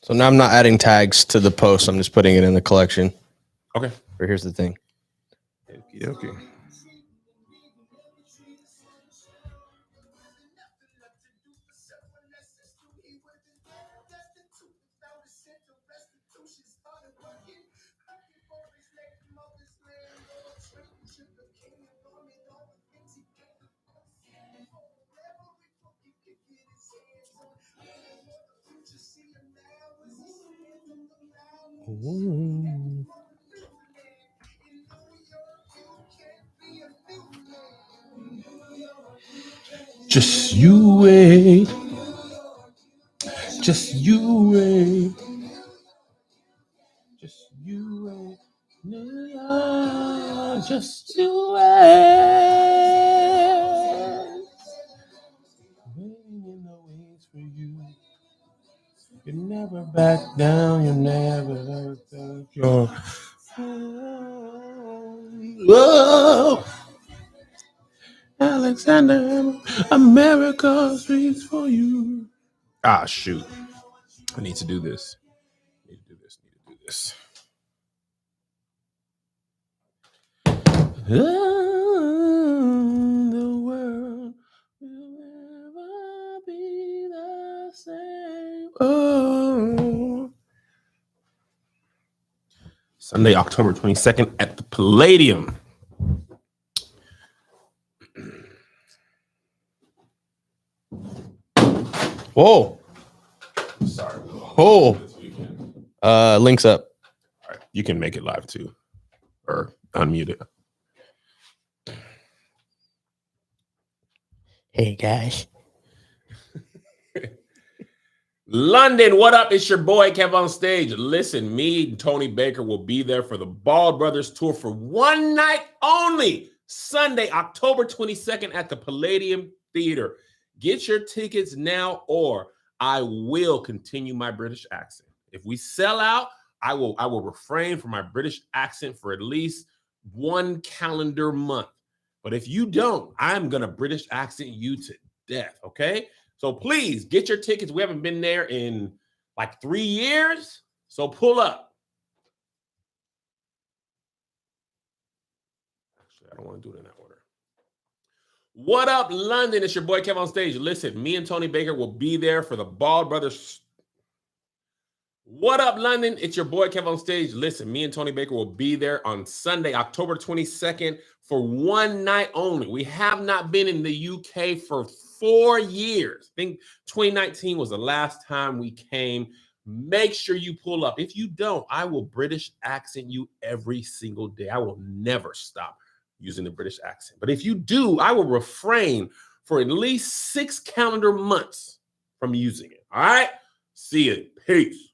So now I'm not adding tags to the post. I'm just putting it in the collection. Okay. But here's the thing. Okay. Ooh. Just you wait. Just you wait. Just you wait. Just you wait. Waiting in the wings for you. You never back down. You never think you're. Whoa. Alexander, America speaks for you. Ah, shoot. I need to do this. Need to do this. Oh, the world will never be the same. Oh. Sunday, October 22nd at the Palladium. Whoa. Sorry. Oh. Links up. All right. You can make it live too. Or unmute it. Hey, guys. London, what up? It's your boy Kev on stage. Listen, me and Tony Baker will be there for the Bald Brothers tour for one night only. Sunday, October 22nd at the Palladium Theater. Get your tickets now or I will continue my British accent. If we sell out, I will refrain from my British accent for at least one calendar month. But if you don't, I'm going to British accent you to death, okay? So please get your tickets. We haven't been there in like 3 years. So pull up. Actually, I don't want to do it in that order. What up, London? It's your boy Kev on stage. Listen, me and Tony Baker will be there for the Bald Brothers. What up, London? It's your boy Kev on stage. Listen, me and Tony Baker will be there on Sunday, October 22nd for one night only. We have not been in the UK for 4 years. I think 2019 was the last time we came. Make sure you pull up. If you don't, I will British accent you every single day. I will never stop using the British accent. But if you do, I will refrain for at least 6 calendar months from using it. All right? See you. Peace.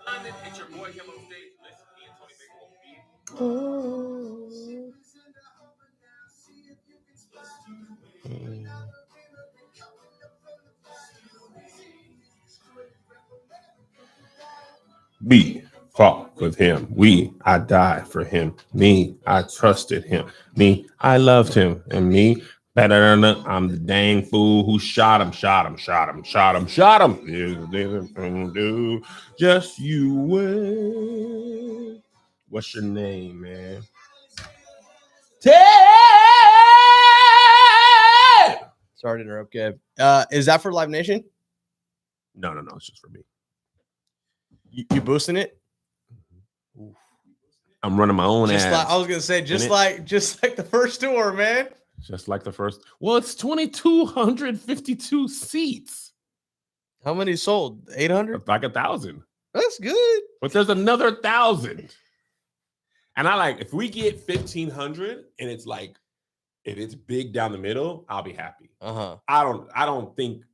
London, it's your boy Kev on stage. Listen, me and Tony Baker will be. We fought with him. I died for him. Me, I trusted him. Me, I loved him. And me, I'm the dang fool who shot him. Do just you wait. What's your name, man? Ted! Sorry to interrupt, Kev. Is that for Live Nation? No. It's just for me. You boosting it? I'm running my own ads. Like, I was gonna say, just like the first tour, man. Just like the first. Well, it's 2,252 seats. How many sold? 800? Like 1,000. That's good. But there's another 1,000. And I like, if we get 1,500 and it's like, if it's big down the middle, I'll be happy. I don't think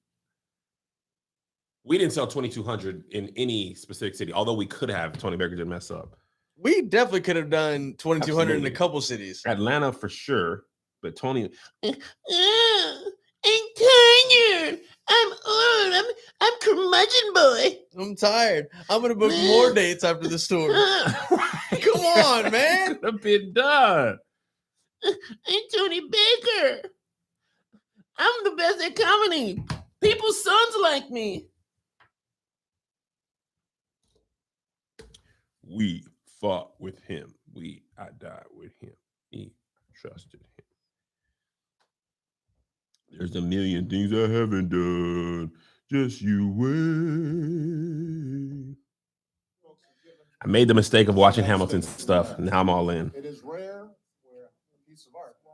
we didn't sell 2,200 in any specific city, although we could have. Tony Baker did mess up. We definitely could have done 2,200 in a couple cities. Atlanta for sure. But Tony, I'm tired. I'm old. I'm curmudgeon boy. I'm tired. I'm gonna book more dates after this tour. Come on, man. Could have been done. I'm Tony Baker. I'm the best at comedy. People's sons like me. We fought with him. I died with him. We trusted him. There's a million things I haven't done. Just you wait. I made the mistake of watching Hamilton's stuff. Now I'm all in. It is rare where a piece of art can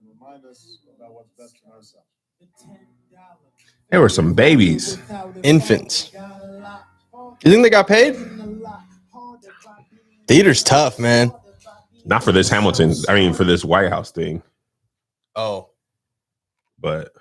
remind us about what's best in ourselves. There were some babies. Infants. You think they got paid? Theater's tough, man. Not for this Hamilton. I mean, for this White House thing. Oh. But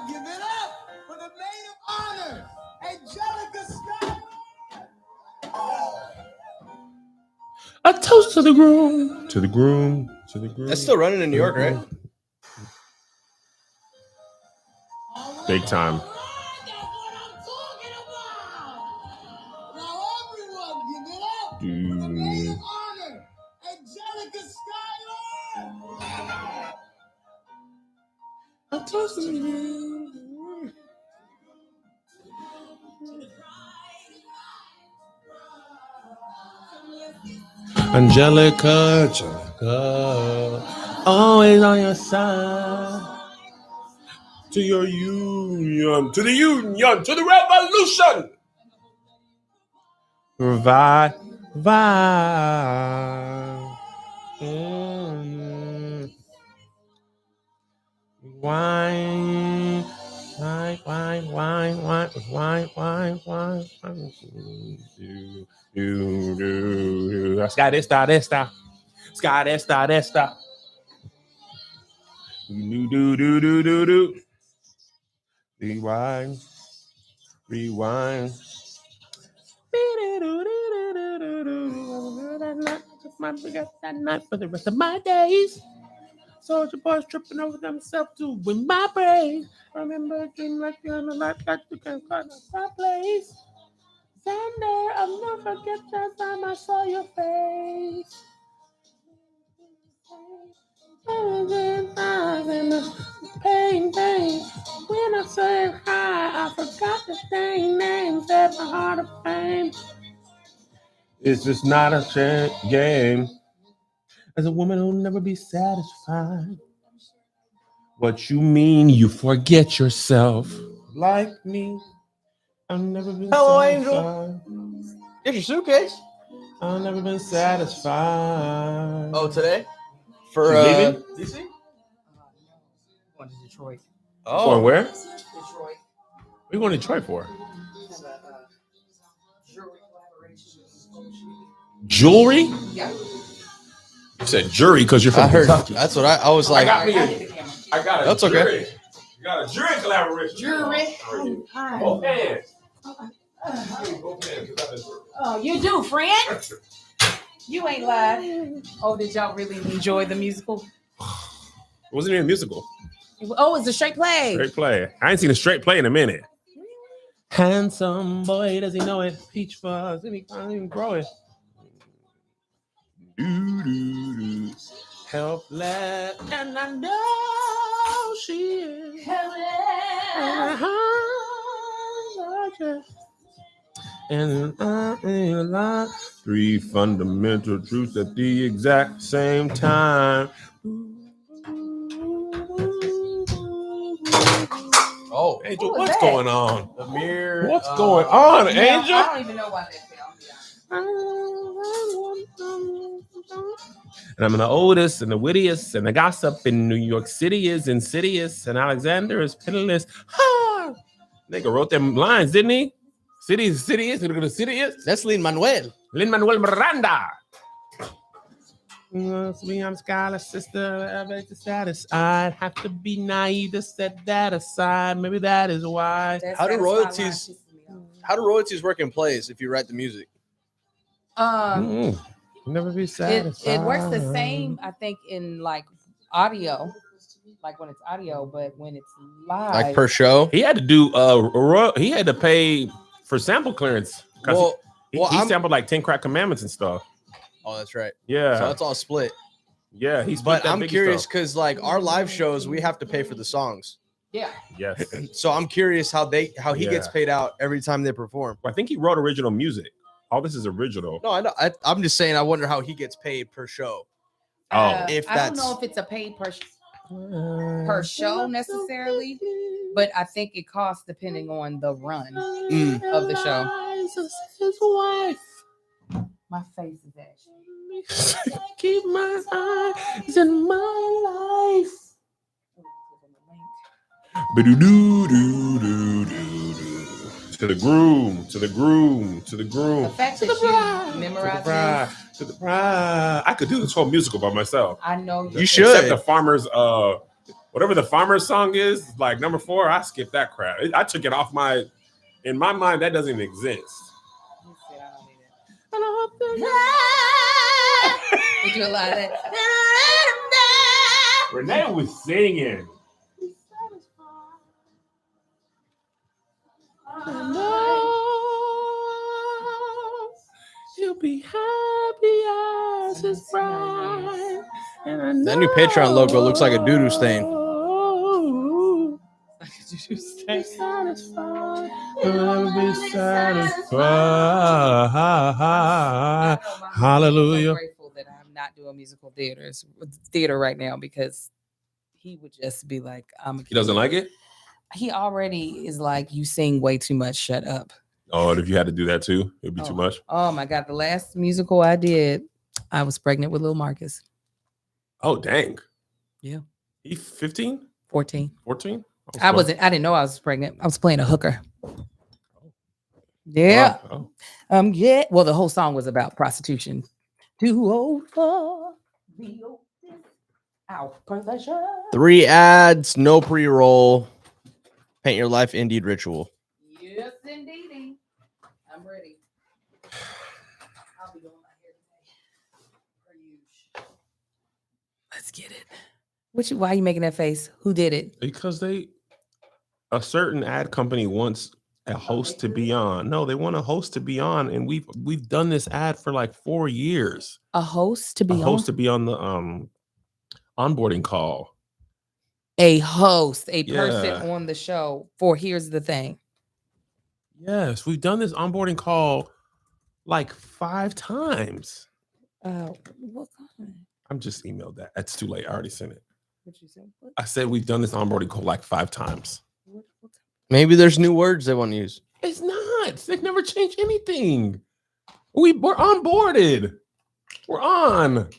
Give it up for the maid of honor, Angelica Scott. a toast to the groom. To the groom. To the groom. That's still running in New York, right? Big time. Now everyone give it up for the maid of honor, Angelica Schuyler. A toast to the groom. Angelica, always on your side. To your union, to the union, to the revolution. Revive. Wine. Esta. Do. Rewind. We got that night for the rest of my days. Soldier boys tripping over themselves to win my praise. Remember a dream like you're on a life like you can cut my place. Sunday, I'll never forget that time I saw your face. Pain. When I say hi, I forgot the same names at my heart of fame. It's just not a game. As a woman who'll never be satisfied. What you mean you forget yourself? Like me, I've never been Hello, satisfied. Angel. Get your suitcase. I've never been satisfied. Oh, today? For She's leaving? DC? Going to Detroit. Oh. Going where? Detroit. What are you going to Detroit for? Jewelry collaboration. Jewelry? Yeah. You said jury because you're from I heard. Kentucky. That's what I was like. I got I did the camera. I got a That's jury. okay. You got a jury collaboration. Jury. Hi. Both hands. Oh, you do, friend? You ain't lied. Oh, did y'all really enjoy the musical? It wasn't even a musical. Oh, it's a straight play. Straight play. I ain't seen a straight play in a minute. Handsome boy, does he know it? Peach fuzz, and he can't even grow it. Helpless, and I know she is. And I realize 3 fundamental truths at the exact same time. Oh, Angel, Who was what's that? going on? the mirror. What's going on, Now, Angel? I don't even know why that fell. And I'm the oldest and the wittiest, and the gossip in New York City is insidious, and Alexander is pitiless. Ha! Nigga wrote them lines, didn't he? City is. That's Lin-Manuel. Lin-Manuel Miranda. Me, I'm Skylar's sister. Elevate the status. I'd have to be naive to set that aside. Maybe that is why. How do royalties work in plays if you write the music? Never be satisfied. It works the same, I think, in like audio, like when it's audio, but when it's live, Like per show? He had to do he had to pay for sample clearance. Well, he sampled like 10 Crack Commandments and stuff. Oh, that's right. Yeah. So it's all split. Yeah, he's. But I'm curious because like our live shows, we have to pay for the songs. Yeah. Yes. So I'm curious how he gets paid out every time they perform. Well, I think he wrote original music. All this is original. No, I know. I'm just saying. I wonder how he gets paid per show. If I don't know if it's a paid per show necessarily, but I think it costs depending on the run of the show. His wife. My face is actually. Keep my eyes in my life. To the groom. The fact that you memorize this. To the bride. I could do this whole musical by myself. I know you should. Except the farmers, whatever the farmers song is, like number 4, I skipped that crap. I took it off in my mind, that doesn't even exist. We do a lot of that. Renee was singing. He'll be happy as his bride. That new Patreon logo looks like a doo-doo stain. Satisfied. I'll be satisfied. Hallelujah. I'm so grateful that I'm not doing musical theater right now because he would just be like, He doesn't like it? He already is like, you sing way too much. Shut up. Oh, and if you had to do that too, it'd be too much. Oh my God. The last musical I did, I was pregnant with Lil Marcus. Oh, dang. Yeah. He 15? 14. 14? I didn't know I was pregnant. I was playing a hooker. Yeah. Oh. Yeah. Well, the whole song was about prostitution. Too old for the oldest out pleasure. 3 ads, no pre-roll. Paint your life indeed ritual. Yes, indeed. I'm ready. I'll be doing my hair today. Let's get it. Why are you making that face? Who did it? Because a certain ad company wants a host to be on. No, they want a host to be on, and we've done this ad for like 4 years. A host to be on? A host to be on the onboarding call. A host, a person on the show for here's the thing. Yes, we've done this onboarding call like 5 times. What kind? I'm just emailed that. It's too late. I already sent it. What you said? I said we've done this onboarding call like 5 times. Maybe there's new words they want to use. It's not. They've never changed anything. We're onboarded. We're on.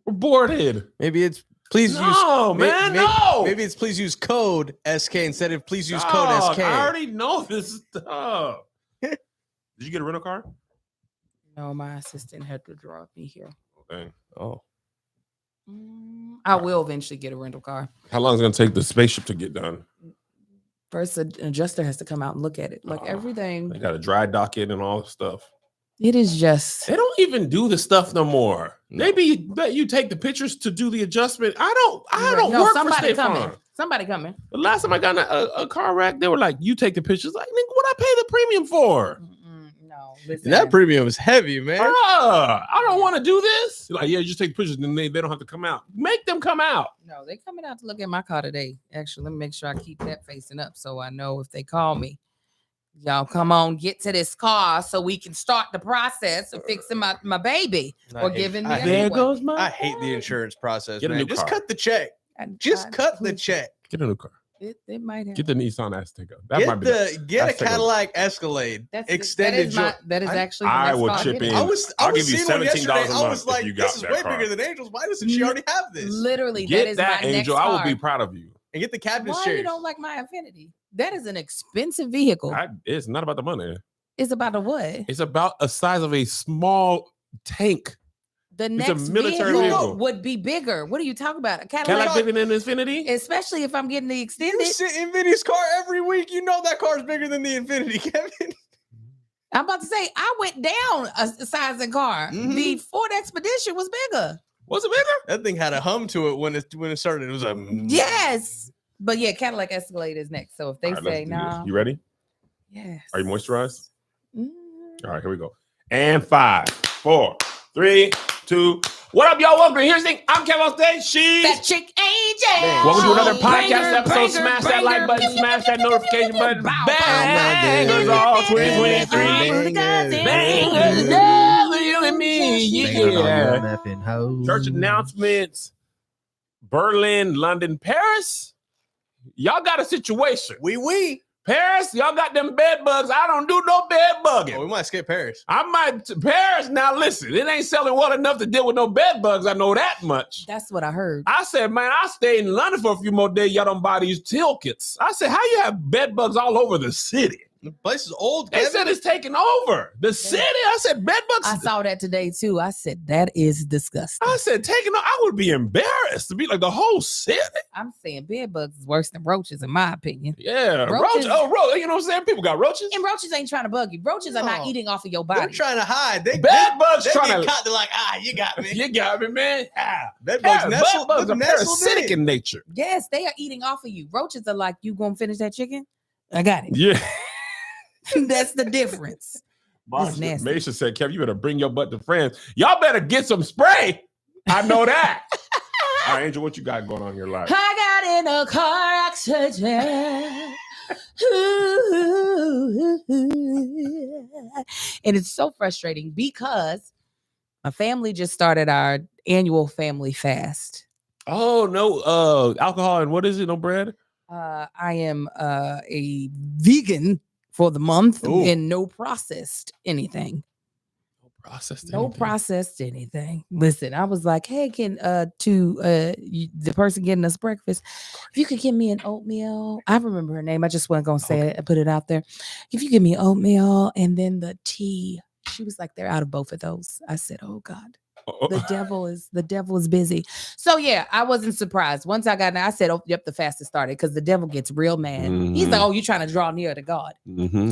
We're boarded. Maybe it's please use. No, man, no. Maybe it's please use code SK instead of please use code SK. I already know this stuff. Did you get a rental car? No, my assistant had to drop me here. Okay. Oh. I will eventually get a rental car. How long is it going to take the spaceship to get done? First, an adjuster has to come out and look at it. Like everything. They got to dry dock it and all the stuff. It is just. They don't even do the stuff no more. No. Maybe let you take the pictures to do the adjustment. I don't work for State Farm. Somebody coming. The last time I got in a car wreck, they were like, you take the pictures. Like, nigga, what I pay the premium for? No, listen. That premium is heavy, man. I don't want to do this. Like, yeah, just take pictures and then they don't have to come out. Make them come out. No, they coming out to look at my car today. Actually, let me make sure I keep that facing up so I know if they call me. Y'all come on, get to this car so we can start the process of fixing my baby or giving me a There goes my. I hate the insurance process, Get a man. new Just car. cut the check. Just cut the check. Get a new car. It might have. Get the Nissan Azteca. That might be Get a Azteca. Cadillac Escalade. That is actually. I the would next car chip getting. in. I'll give you $17 a month I was if like, you got this is that way car. bigger than Angels. Why doesn't she already have this? Literally, Get that is that, my Angel. next I will car. be proud of you. and get the captain's Why chairs. you don't like my Infinity? That is an expensive vehicle. It's not about the money. It's about a what? It's about the size of a small tank. The a next military vehicle vehicle. would be bigger. What are you talking about? A Cadillac Cadillac, bigger than Infinity? especially if I'm getting the You extended. sit in Vinny's car every week. You know that car's bigger than the Infinity, Kevin. I'm about to say I went down a size in car. Mhm. The Ford Expedition was bigger. Was it bigger? That thing had a hum to it when it started. It was a Yes, but yeah, Cadillac Escalade is next. So if they All right, let's say do this. no, You ready? yes. Are you moisturized? Mm. All right, here we go. And 5, 4, 3, 2. What up, y'all? Welcome. Here's the thing. I'm Kevin on stage. She's That chick AJ. welcome to another podcast Banger, episode. banger, Smash that like banger. button, smash that notification button. Bow, bow, Bangers bow. all 2023. Bangers, you and me. Yeah. Church announcements. Berlin, London, Paris. Y'all got a situation. wee. Paris, y'all got them bed bugs. I don't do no bed bugging. Oh, we might skip Paris. I might Paris. Now listen, it ain't selling well enough to deal with no bed bugs. I know that much. That's what I heard. I said, man, I stay in London for a few more days. Y'all don't buy these tickets. I said, how you have bed bugs all over the city? The place is old, They Kevin. said it's taking over the city. I said, bed bugs. I saw that today too. I said that is disgusting. I said, taking over. I would be embarrassed to be like the whole city. I'm saying bed bugs is worse than roaches, in my opinion. Yeah, Roaches- roach. You know what I'm saying? People got roaches. And roaches ain't trying to bug you. Roaches are not No. eating off of your They're body. trying to hide. They Bed bugs they trying get to. caught. They're like, you got me. You got me, man. Ah. Bed Yeah, bugs bed nestled. bugs are nestled parasitic in. in nature. Yes, they are eating off of you. Roaches are like, you gonna finish that chicken? I got it. Yeah. That's the difference. It's nasty. Maisha said, Kevin, you better bring your butt to France. Y'all better get some spray. I know that. All right, Angel, what you got going on in your life? I got in a car accident. And it's so frustrating because my family just started our annual family fast. Oh, no alcohol and what is it? No bread? I am a vegan for the month Ooh. and no processed anything. Processed No anything. processed anything. Listen, I was like, hey, can the person getting us breakfast, if you could give me an oatmeal. I remember her name. I just wasn't gonna say it. I put it out there. If you give me oatmeal and then the tea. She was like, they're out of both of those. I said, oh God. The devil is busy. So yeah, I wasn't surprised. Once I got in, I said, oh, yep, the fast has started because the devil gets real mad. He's like, oh, you're trying to draw near to God.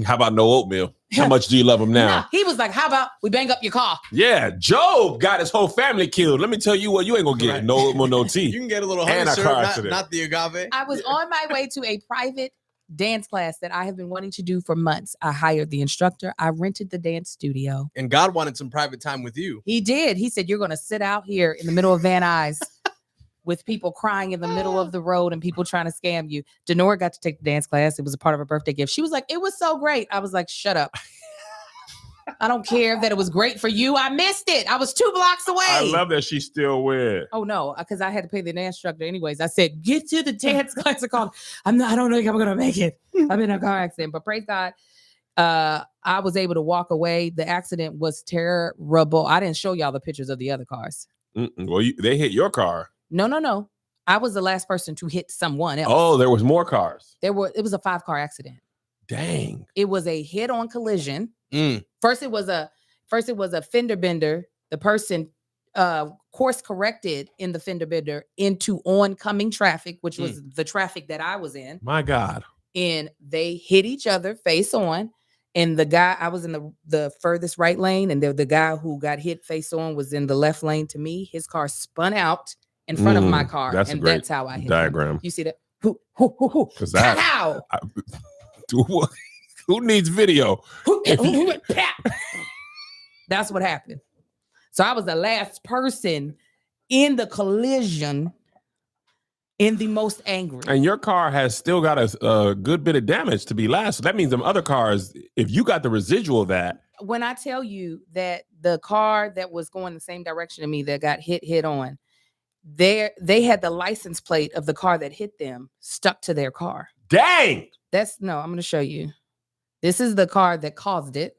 How about no oatmeal? How much do you love him now? Nah, he was like, how about we bang up your car? Yeah, Job got his whole family killed. Let me tell you what, you ain't gonna get Right. no oatmeal, no You tea. can get a little honey And a syrup, car not, accident. not the agave. I was on my way to a private dance class that I have been wanting to do for months. I hired the instructor. I rented the dance studio. And God wanted some private time with you. He did. He said, you're going to sit out here in the middle of Van Nuys with people crying in the middle of the road and people trying to scam you. Denora got to take the dance class. It was a part of her birthday gift. She was like, it was so great. I was like, shut up. I don't care that it was great for you. I missed it. I was 2 blocks away. I love that she's still with. Oh no, because I had to pay the dance instructor anyways. I said, get to the dance class. I called. I don't think I'm gonna make it. I'm in a car accident. But praise God, I was able to walk away. The accident was terrible. I didn't show y'all the pictures of the other cars. Well, they hit your car. No. I was the last person to hit someone else. Oh, there was more cars. It was a 5-car accident. Dang. It was a head-on collision. Mm. First it was a fender bender. The person course corrected in the fender bender into oncoming traffic, which was the traffic that I was in. My God. And they hit each other face on. And the guy, I was in the furthest right lane, and the guy who got hit face on was in the left lane to me. His car spun out in front of my car, that's a and great that's how I hit him. diagram. You see that? Who? 'Cause that- Pow! Who needs video? That's what happened. So I was the last person in the collision and the most angry. And your car has still got a good bit of damage to be last. So that means them other cars, if you got the residual of that. When I tell you that the car that was going the same direction to me that got hit on, they had the license plate of the car that hit them stuck to their car. Dang. I'm going to show you. This is the car that caused it.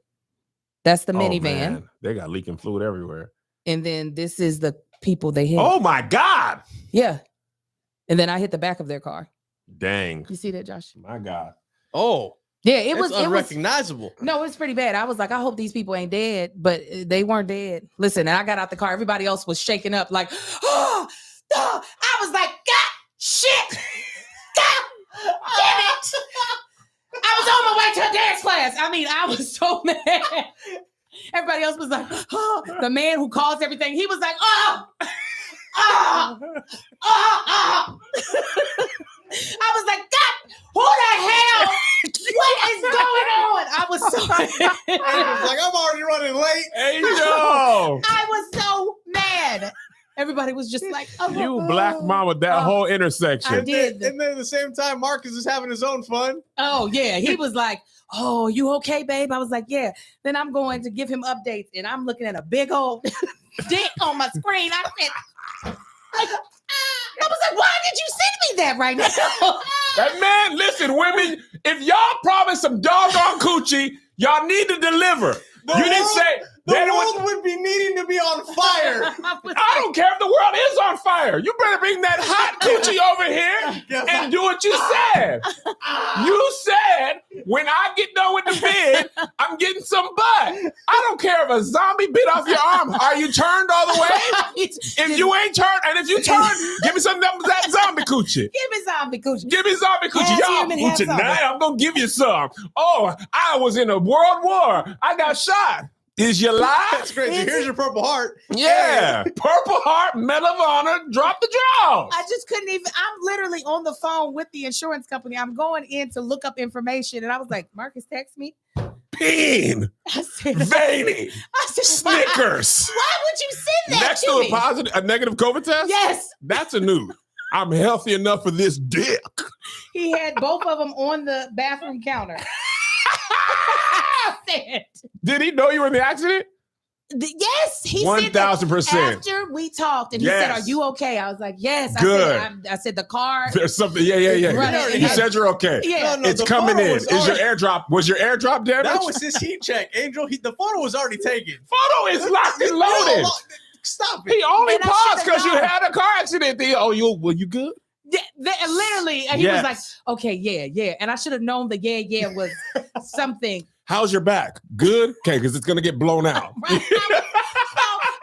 That's the minivan. Man. They got leaking fluid everywhere. And then this is the people they hit. Oh my God. Yeah. And then I hit the back of their car. Dang. You see that, Josh? My God. Oh, Yeah, it it's was unrecognizable. No, it's pretty bad. I was like, I hope these people ain't dead, but they weren't dead. Listen, and I got out the car. Everybody else was shaking up like, oh, I was like, God, shit, God, damn it. I was on my way to a dance class. I mean, I was so mad. Everybody else was like, oh, the man who caused everything, he was like, oh. I was like, God, who the hell? What is going on? I was so I was like, I'm already running late. Angel. I was so mad. Everybody was just like, oh, You black mama that whole intersection. I did. And then at the same time, Marcus is having his own fun. Oh, yeah. He was like, oh, you okay, babe? I was like, yeah. Then I'm going to give him updates, and I'm looking at a big old dick on my screen. I was like, why did you send me that right now? That man, listen, women, if y'all promise some doggone coochie, y'all need to deliver. You didn't say The world would be needing to be on fire. I don't care if the world is on fire. You better bring that hot coochie over here and do what you said. You said, when I get done with the bid, I'm getting some butt. I don't care if a zombie bit off your arm. Are you turned all the way? If you ain't turned, and if you turn, give me some of that zombie coochie. Give me zombie coochie. Give me zombie coochie. Half Y'all, human, half tonight zombie. I'm going to give you some. Oh, I was in a world war. I got shot. Is your life? That's crazy. Here's your Purple Heart. Yeah. Purple Heart, Medal of Honor, drop the draw. I just couldn't even. I'm literally on the phone with the insurance company. I'm going in to look up information, and I was like, Marcus, text me. Peen. I said, Veiny. I said, Snickers. Why would you send that Next to to me? a negative COVID test? Yes. That's a nude. I'm healthy enough for this dick. He had both of them on the bathroom counter. I said, Did he know you were in the accident? yes, he said that 1,000%. after we talked, and he said, "Are you okay?" I was like, "Yes." Good. I said the car. There's something. Yeah. Right. You said you're okay. Yeah. No, It's the coming photo in. was Was your airdrop damaged? That was his heat check, Angel. The photo was already taken. Photo is locked and loaded. Stop it. He only And I paused should've because you known. had a car accident. Were you good? Yeah, literally, and he was like, "Okay, yeah," and I should have known the yeah was something. How's your back? Good? Okay, because it's going to get blown out. Right?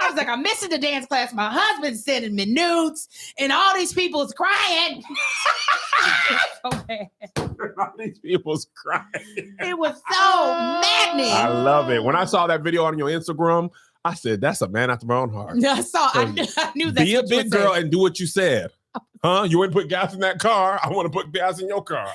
I was like, I'm missing the dance class. My husband's sending me nudes, and all these people's crying. So bad. All these people's crying. It was so maddening. I love it. When I saw that video on your Instagram, I said, that's a man after my own heart. I knew that. Be a big girl and do what you said. Huh? You wouldn't put gas in that car. I want to put gas in your car.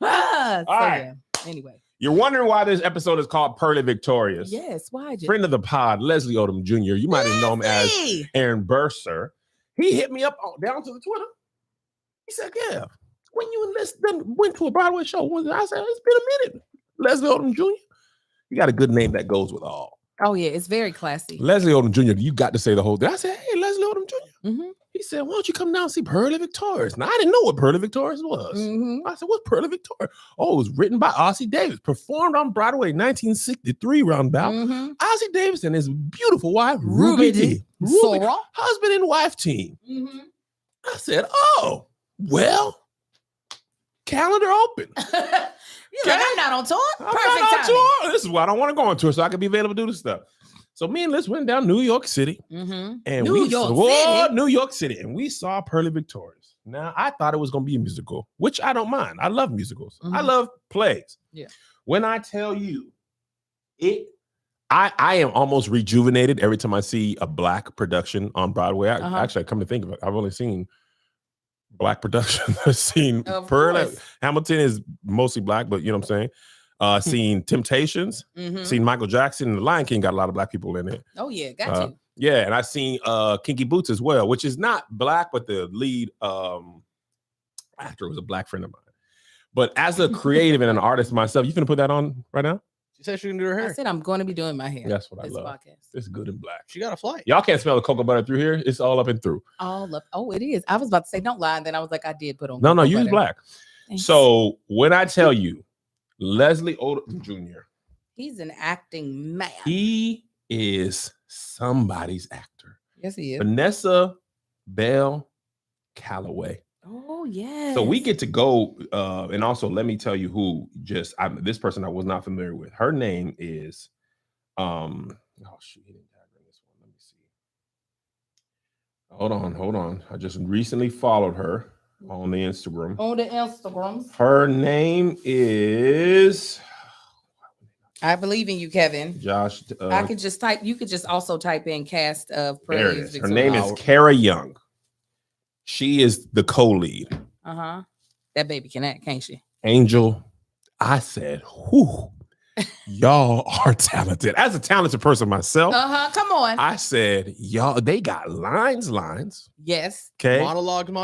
So, All right. yeah. Anyway. You're wondering why this episode is called Purlie Victorious. Yes, why? Friend of the pod, Leslie Odom Jr. You might have known him as Aaron Burser. He hit me up down to the Twitter. He said, yeah, when you and Leslie went to a Broadway show, I said, it's been a minute. Leslie Odom Jr. You got a good name that goes with all. Oh, yeah, it's very classy. Leslie Odom Jr., you got to say the whole thing. I said, hey, Leslie Odom Jr. Mm-hmm. He said, why don't you come down and see Purlie Victorious? Now, I didn't know what Purlie Victorious was. Mm-hmm. I said, what's Purlie Victorious? Oh, it was written by Ossie Davis, performed on Broadway in 1963 roundabout. Mm-hmm. Ossie Davis and his beautiful wife, Ruby D. Sora. Husband and wife team. Mm-hmm. I said, oh, well, calendar open. You're like, I'm not on tour. I'm Perfect not on timing. tour. This is why I don't want to go on tour, so I can be available to do this stuff. So me and Liz went down New York City. Mm-hmm. And New York City. And we saw Purlie Victorious. Now, I thought it was going to be a musical, which I don't mind. I love musicals. Mm-hmm. I love plays. Yeah. When I tell you, I am almost rejuvenated every time I see a Black production on Broadway. Actually, I come to think of it, I've only seen Black production. I've seen Purlie. Hamilton is mostly Black, but you know what I'm saying? Seen Temptations, seen Michael Jackson, and The Lion King got a lot of Black people in it. Oh, yeah, got you. Yeah, and I've seen Kinky Boots as well, which is not Black, but the lead actor was a Black friend of mine. But as a creative and an artist myself, you finna put that on right now? She said she can do her hair. I said I'm going to be doing my hair. That's what I this love. Podcast. It's good and Black. She got a flight. Y'all can't smell the cocoa butter through here. It's all up and through. All up. Oh, it is. I was about to say don't lie, and then I was like, I did put on. No, cocoa you use butter. Black. Thanks. So when I tell you, Leslie Odom Jr., He's an acting man. he is somebody's actor. Yes, he is. Vanessa Bell Calloway. Oh yeah. So we get to go, and also let me tell you who this person I was not familiar with. Her name is, oh shoot, he didn't tag her in this one. Let me see. Hold on. I just recently followed her on the Instagram. On the Instagrams. Her name is. I believe in you, Kevin. Josh. I could just type. You could just also type in cast of There it Purlie is. Her name is Victorious. Kara Young. She is the co-lead. That baby can act, can't she? Angel, I said, whew, y'all are talented. As a talented person myself, Come on. I said, y'all, they got lines. Yes. Okay. Monologue. And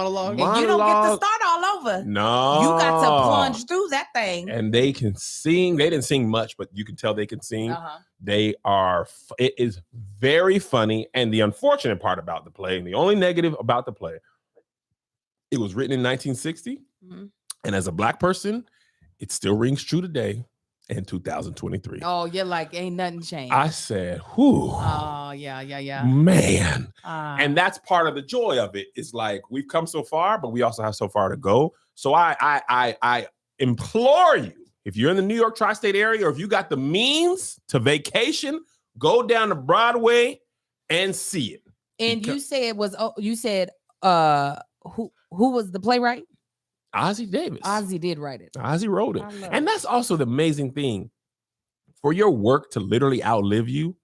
you don't get to start all over. No. You got to plunge through that thing. And they can sing. They didn't sing much, but you can tell they can sing. They are, it is very funny. And the unfortunate part about the play, and the only negative about the play, it was written in 1960. And as a Black person, it still rings true today in 2023. Oh, you're like, ain't nothing changed. I said, whew. Oh, yeah. Man. And that's part of the joy of it. It's like, we've come so far, but we also have so far to go. So I implore you, if you're in the New York tri-state area, or if you got the means to vacation, go down to Broadway and see it. And you said who was the playwright? Ozzie Davis. Ozzie did write it. Ozzie wrote it. And that's also the amazing thing. For your work to literally outlive you,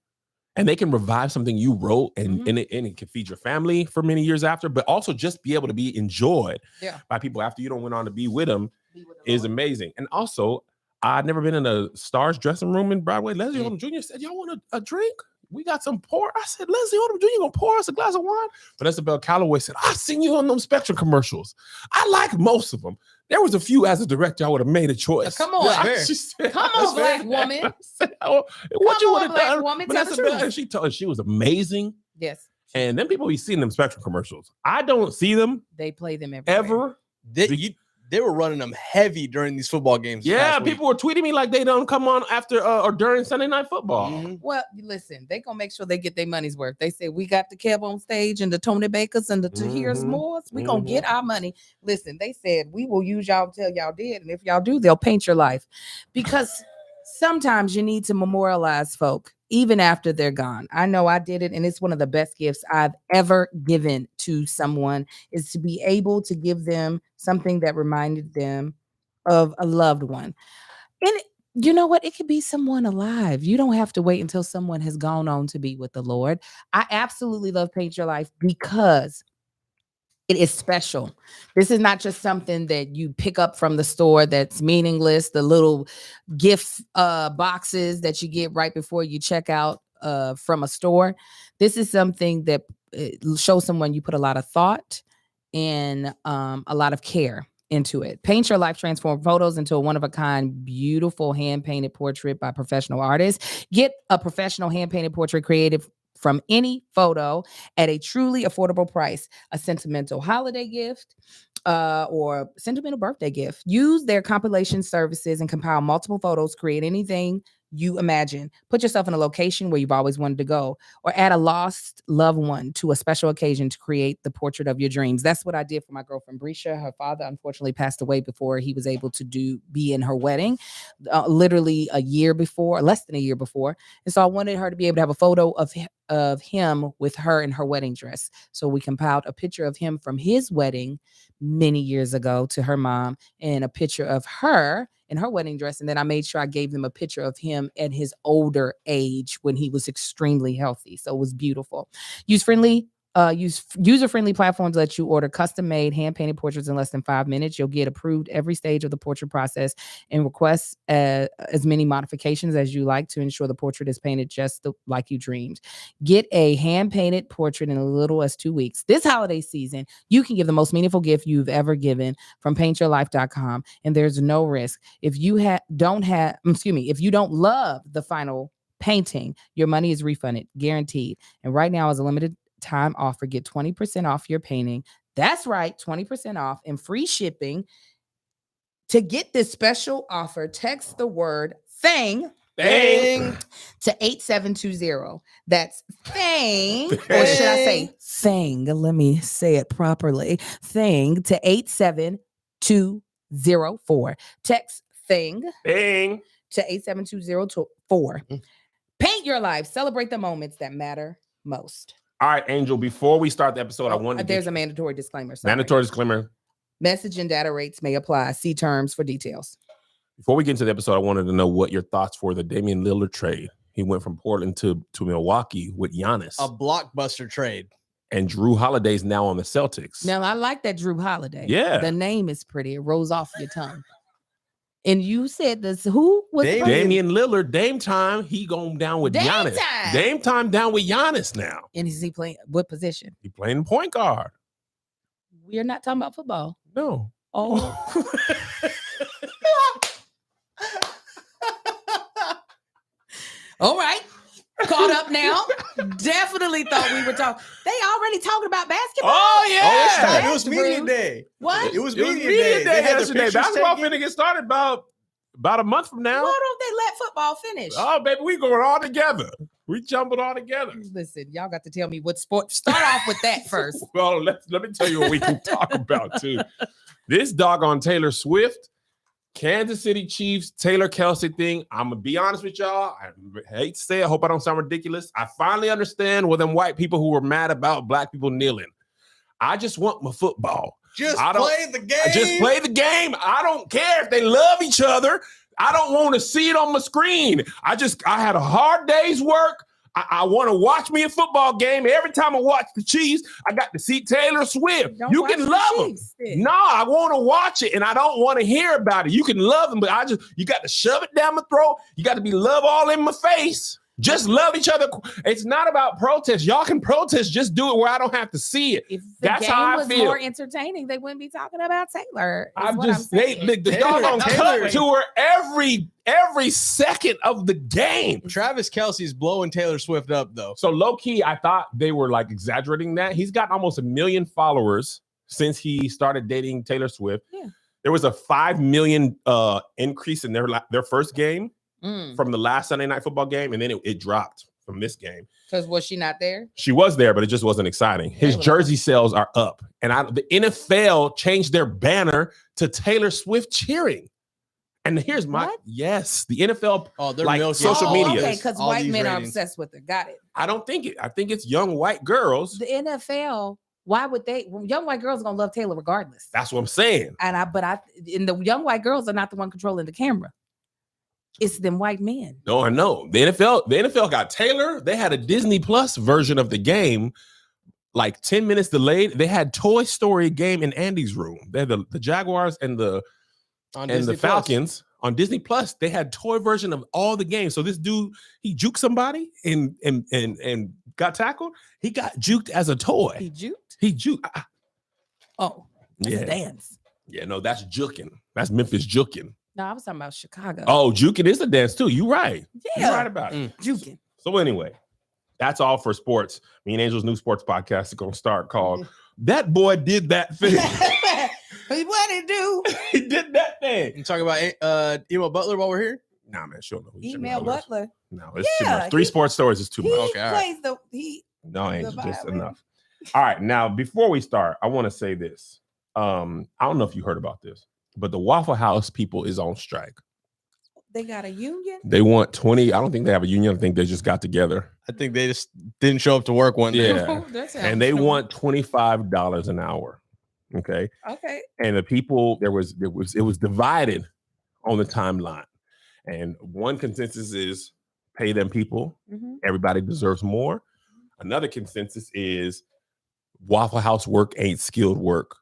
and they can revive something you wrote, and it can feed your family for many years after, but also just be able to be enjoyed by people after you don't went on to be with them is amazing. And also, I'd never been in a star's dressing room in Broadway. Leslie Odom Jr. said, y'all want a drink? We got some pour. I said, Leslie Odom Jr., you gonna pour us a glass of wine? But Isabel Calloway said, I seen you on them Spectrum commercials. I like most of them. There was a few as a director I would have made a choice. Come on. She said, Come on, Black woman. Said, what you would have done? Woman, But Isabel, she told us she was amazing. Yes. And then people be seeing them Spectrum commercials. I don't see them. They play them everywhere. Ever. They were running them heavy during these football games. Yeah, people were tweeting me like they don't come on after or during Sunday Night Football. Well, listen, they gonna make sure they get their money's worth. They say we got the Kev on stage and the Tony Bakers and the Tahir's Moores. We gonna get our money. Listen, they said we will use y'all till y'all did, and if y'all do, they'll paint your life. Because sometimes you need to memorialize folk even after they're gone. I know I did it, and it's one of the best gifts I've ever given to someone, is to be able to give them something that reminded them of a loved one. And you know what? It could be someone alive. You don't have to wait until someone has gone on to be with the Lord. I absolutely love Paint Your Life because it is special. This is not just something that you pick up from the store that's meaningless, the little gift boxes that you get right before you check out from a store. This is something that shows someone you put a lot of thought and a lot of care into it. Paint Your Life transform photos into a one-of-a-kind, beautiful hand-painted portrait by professional artists. Get a professional hand-painted portrait created from any photo at a truly affordable price. A sentimental holiday gift or sentimental birthday gift. Use their compilation services and compile multiple photos. Create anything you imagine. Put yourself in a location where you've always wanted to go, or add a lost loved one to a special occasion to create the portrait of your dreams. That's what I did for my girlfriend Brescia. Her father unfortunately passed away before he was able to be in her wedding, literally a year before, less than a year before. And so I wanted her to be able to have a photo of him with her in her wedding dress. So we compiled a picture of him from his wedding many years ago to her mom, and a picture of her in her wedding dress. And then I made sure I gave them a picture of him at his older age when he was extremely healthy. So it was beautiful. User-friendly platforms let you order custom-made, hand-painted portraits in less than 5 minutes. You'll get approved every stage of the portrait process and request as many modifications as you like to ensure the portrait is painted just like you dreamed. Get a hand-painted portrait in as little as 2 weeks. This holiday season, you can give the most meaningful gift you've ever given from paintyourlife.com, and there's no risk. If you don't love the final painting, your money is refunded, guaranteed. And right now is a limited time offer. Get 20% off your painting. That's right, 20% off and free shipping. To get this special offer, text the word THING Bang. to 8720. That's thing, or should I say thing? Let me say it properly. Thing to 87204. Text thing Bang. to 87204. Paint your life. Celebrate the moments that matter most. All right, Angel, before we start the episode, I wanted to There's a mandatory disclaimer. Sorry. mandatory disclaimer. Message and data rates may apply. See terms for details. Before we get into the episode, I wanted to know what your thoughts for the Damian Lillard trade. He went from Portland to Milwaukee with Giannis. A blockbuster trade. And Drew Holiday's now on the Celtics. Now, I like that Drew Holiday. Yeah. The name is pretty. It rolls off your tongue. And you said this, who was Damian- Damian Lillard, Dame time, he going down with Dame Giannis. time. Dame time down with Giannis now. And is he playing what position? He playing point guard. We're not talking about football. No. Oh, all right. Caught up now. Definitely thought we were talking. They already talking about basketball. Oh, yeah. Oh, it's time. It That's was media rude. day. What? It was It was media media day. They had the yesterday. pictures Basketball taken. finna get started about a month from now. Why don't they let football finish? Oh, baby, we going all together. We jumbled all together. Listen, y'all got to tell me what sport. Start off with that first. Well, let me tell you what we can talk about, too. This doggone Taylor Swift, Kansas City Chiefs, Taylor Kelsey thing. I'm going to be honest with y'all. I hate to say it. I hope I don't sound ridiculous. I finally understand with them white people who were mad about black people kneeling. I just want my football. Just I don't- play the game. I just play the game. I don't care if they love each other. I don't want to see it on my screen. I had a hard day's work. I want to watch me a football game. Every time I watch the Chiefs, I got to see Taylor Swift. Don't You watch can the love them. Chiefs, then. No, I want to watch it, and I don't want to hear about it. You can love them, but you got to shove it down my throat. You got to be love all in my face. Just love each other. It's not about protest. Y'all can protest. Just do it where I don't have to see it. If the That's game how I was feel. more entertaining, they wouldn't be talking about Taylor. is I'm what just I'm saying. the doggone Taylor- cut to her every second of the game. Travis Kelsey's blowing Taylor Swift up, though. So low key, I thought they were like exaggerating that. He's got almost 1 million followers since he started dating Taylor Swift. Yeah. There was a 5 million increase in their first game Mm. from the last Sunday Night Football game, and then it dropped from this game. Because was she not there? She was there, but it just wasn't exciting. His Taylor. jersey sales are up, and the NFL changed their banner to Taylor Swift cheering. And here's my What? yes, the NFL. Oh, they're Like milking social Oh, media. Okay, because all white these men are ratings. obsessed with it. Got it. I don't think it. I think it's young white girls. The NFL, why would they? Well, young white girls are gonna love Taylor regardless. That's what I'm saying. And the young white girls are not the one controlling the camera. It's them white men. No, I know. The NFL got Taylor. They had a Disney Plus version of the game, like 10 minutes delayed. They had Toy Story game in Andy's room. They had the Jaguars and the Disney Plus. Falcons on Disney Plus. They had toy version of all the games. So this dude, he juked somebody and got tackled. He got juked as a toy. He juked. He juked. Oh, that's a Yeah. dance. Yeah, no, that's juking. That's Memphis juking. No, I was talking about Chicago. Oh, juking is a dance too. You right. yeah, You're right about it. juking. So anyway, that's all for sports. Me and Angel's new sports podcast is going to start called That Boy Did That Thing. What it do? He did that thing. You talk about Emo Butler while we're here? Nah, man, sure. No, we shouldn't Email know this. Butler. No, it's too Yeah, much. 3 sports stories is too He much. Okay, all right. plays the No, Angel, the just violin. enough. All right, now before we start, I want to say this. I don't know if you heard about this, but the Waffle House people is on strike. They got a union. They want 20. I don't think they have a union. I think they just got together. I think they just didn't show up to work one day. Yeah. That sounds And they cool. want $25 an hour. Okay. Okay. And the people, it was divided on the timeline. And one consensus is pay them people. Mhm. Everybody deserves more. Another consensus is Waffle House work ain't skilled work.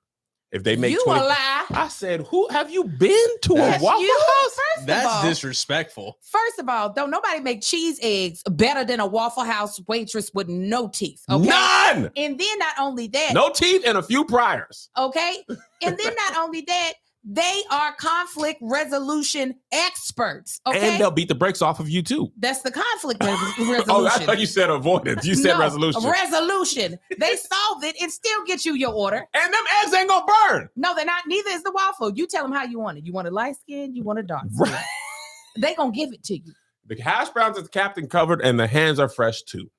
If they make You a 20, lie. I said, who have you been to That's a Waffle you. House? First That's of all, disrespectful. First of all, don't nobody make cheese eggs better than a Waffle House waitress with no teeth. Okay. None. And then not only that, No teeth and a few priors. okay. And then not only that, they are conflict resolution experts. Okay. And they'll beat the brakes off of you too. That's the conflict resolution. Oh, I thought you said avoidance. You said No, resolution. Resolution. They solve it and still get you your order. And them eggs ain't gonna burn. No, they're not. Neither is the waffle. You tell them how you want it. You want a light skin. You want a dark skin. Right. They gonna give it to you. The hash browns is Captain covered, and the hands are fresh too.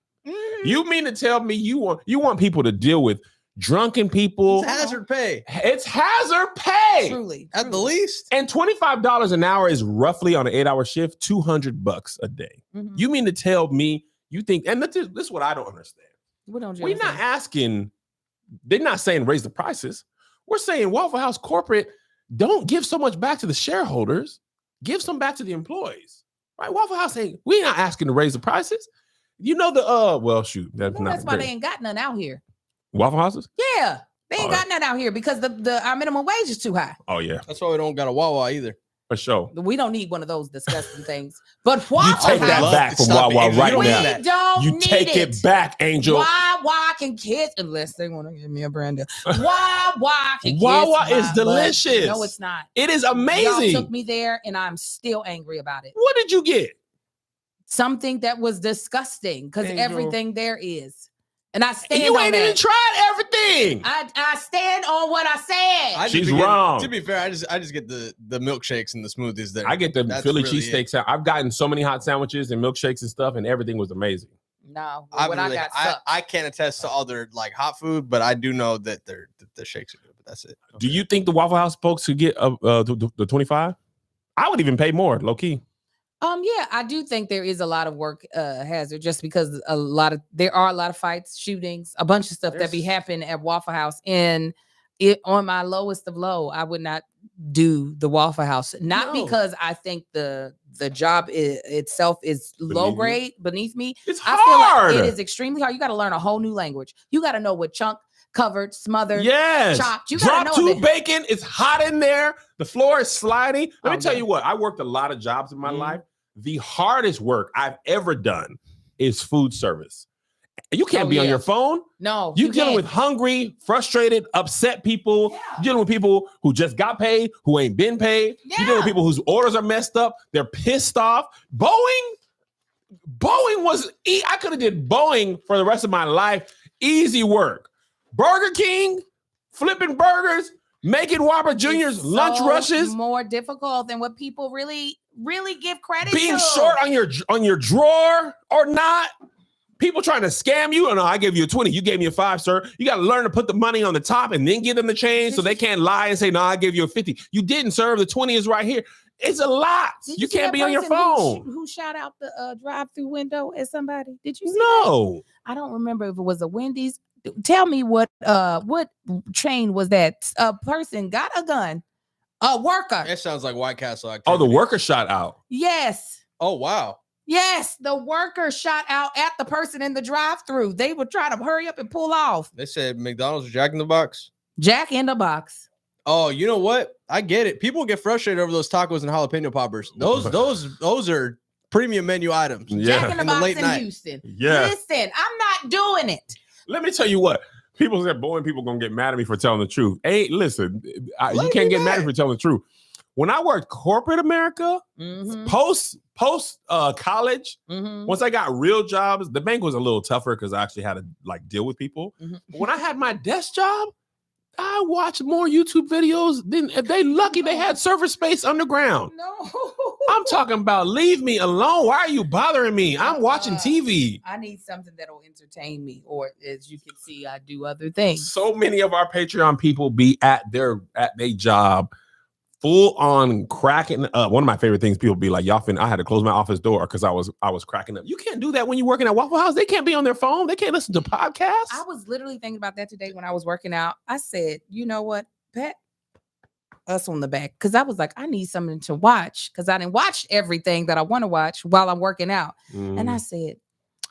You mean to tell me you want people to deal with drunken people? It's hazard pay. It's hazard pay. Truly. At the least. And $25 an hour is roughly on an 8-hour shift, $200 a day. Mhm. You mean to tell me you think, and this is what I don't understand. What don't you We're not understand? asking, they're not saying raise the prices. We're saying Waffle House corporate, don't give so much back to the shareholders, give some back to the employees. Right? Waffle House saying, we're not asking to raise the prices. You know that's not That's why they ain't got none out here. Waffle Houses? Yeah, they ain't got none out here because our minimum wage is too high. Oh yeah, That's why we don't got a Wawa either. for sure. We don't need one of those disgusting things. But You Waffle take that House, back from Stop it, Wawa Angel. right You don't we now. need that. don't You need take it back, Angel. Wawa can kiss unless they want to give me a brand new. Wawa can Wawa kiss is my butt. delicious. No, it's not. It is Y'all amazing. took me there, and I'm still angry about it. What did you get? Something that was disgusting because Angel. everything there is, and I stand You on ain't that. even tried everything. I stand on what I said. I just She's be getting- wrong. To be fair, I just get the milkshakes and the smoothies there. I get the That's Philly really cheesesteak. I've gotten so many hot sandwiches and milkshakes and stuff, and everything was amazing. No, I, what really, I got sucked. I can't attest to all their like hot food, but I do know that the shakes are good. But that's it. Do you think the Waffle House folks could get the 25? I would even pay more, low key. Yeah, I do think there is a lot of work hazard just because there are a lot of fights, shootings, a bunch of stuff that be happening at Waffle House. And it on my lowest of low, I would not do the Waffle House. Not No. because I think the job itself is low you? grade beneath me. It's I feel hard. like it is extremely hard. You got to learn a whole new language. You got to know what chunk, covered, smothered, Yes. chopped. You gotta Drop know two that. bacon. It's hot in there. The floor is sliding. Let me Oh, tell yeah. you what. I worked a lot of jobs in my Mhm. life. The hardest work I've ever done is food service. You can't Oh, be on yeah. your phone. No, You're dealing can't. with hungry, frustrated, upset people. You're dealing with people who just got paid, who ain't been paid. You're dealing with Yeah. people whose orders are messed up. They're pissed off. Boeing was, I could have did Boeing for the rest of my life. Easy work. Burger King, flipping burgers, making Whopper Juniors It's lunch so rushes, more difficult than what people really give credit being to. short on your drawer or not. People trying to scam you. Oh, no, I gave you a 20. You gave me a 5, sir. You got to learn to put the money on the top and then give them the change so they can't lie and say, no, I gave you a 50. You didn't, sir. The 20 is right here. It's a lot. Did You see can't that be on your person phone. who shot out the drive-through window at somebody? Did you see that? No. I don't remember if it was a Wendy's. Tell me what chain was that? A person got a gun. A worker. It sounds like White Castle activity. Oh, the worker shot out. Yes. Oh wow. Yes, the worker shot out at the person in the drive-through. They were trying to hurry up and pull off. They said McDonald's or Jack in the Box. Jack in the Box. Oh, you know what? I get it. People get frustrated over those tacos and jalapeno poppers. Those are premium menu items. Yeah. Jack in the In the Box late in night. Houston. Yeah. Listen, I'm not doing it. Let me tell you what. People said Boeing people going to get mad at me for telling the truth. Hey, listen, you Let can't me get mad at mad. me for telling the truth. When I worked corporate America, Mhm, post college, mhm. once I got real jobs, the bank was a little tougher because I actually had to like deal with people. Mhm. But when I had my desk job, I watched more YouTube videos than if they lucky they had server space underground. No. I'm talking about leave me alone. Why are you bothering me? I'm watching TV. I need something that'll entertain me, or as you can see, I do other things. So many of our Patreon people be at their job, full on cracking up. One of my favorite things, people be like, "Y'all I had to close my office door because I was cracking up." You can't do that when you're working at Waffle House. They can't be on their phone. They can't listen to podcasts. I was literally thinking about that today when I was working out. I said, you know what, pat us on the back, because I was like, I need something to watch because I didn't watch everything that I want to watch while I'm working out. And I said,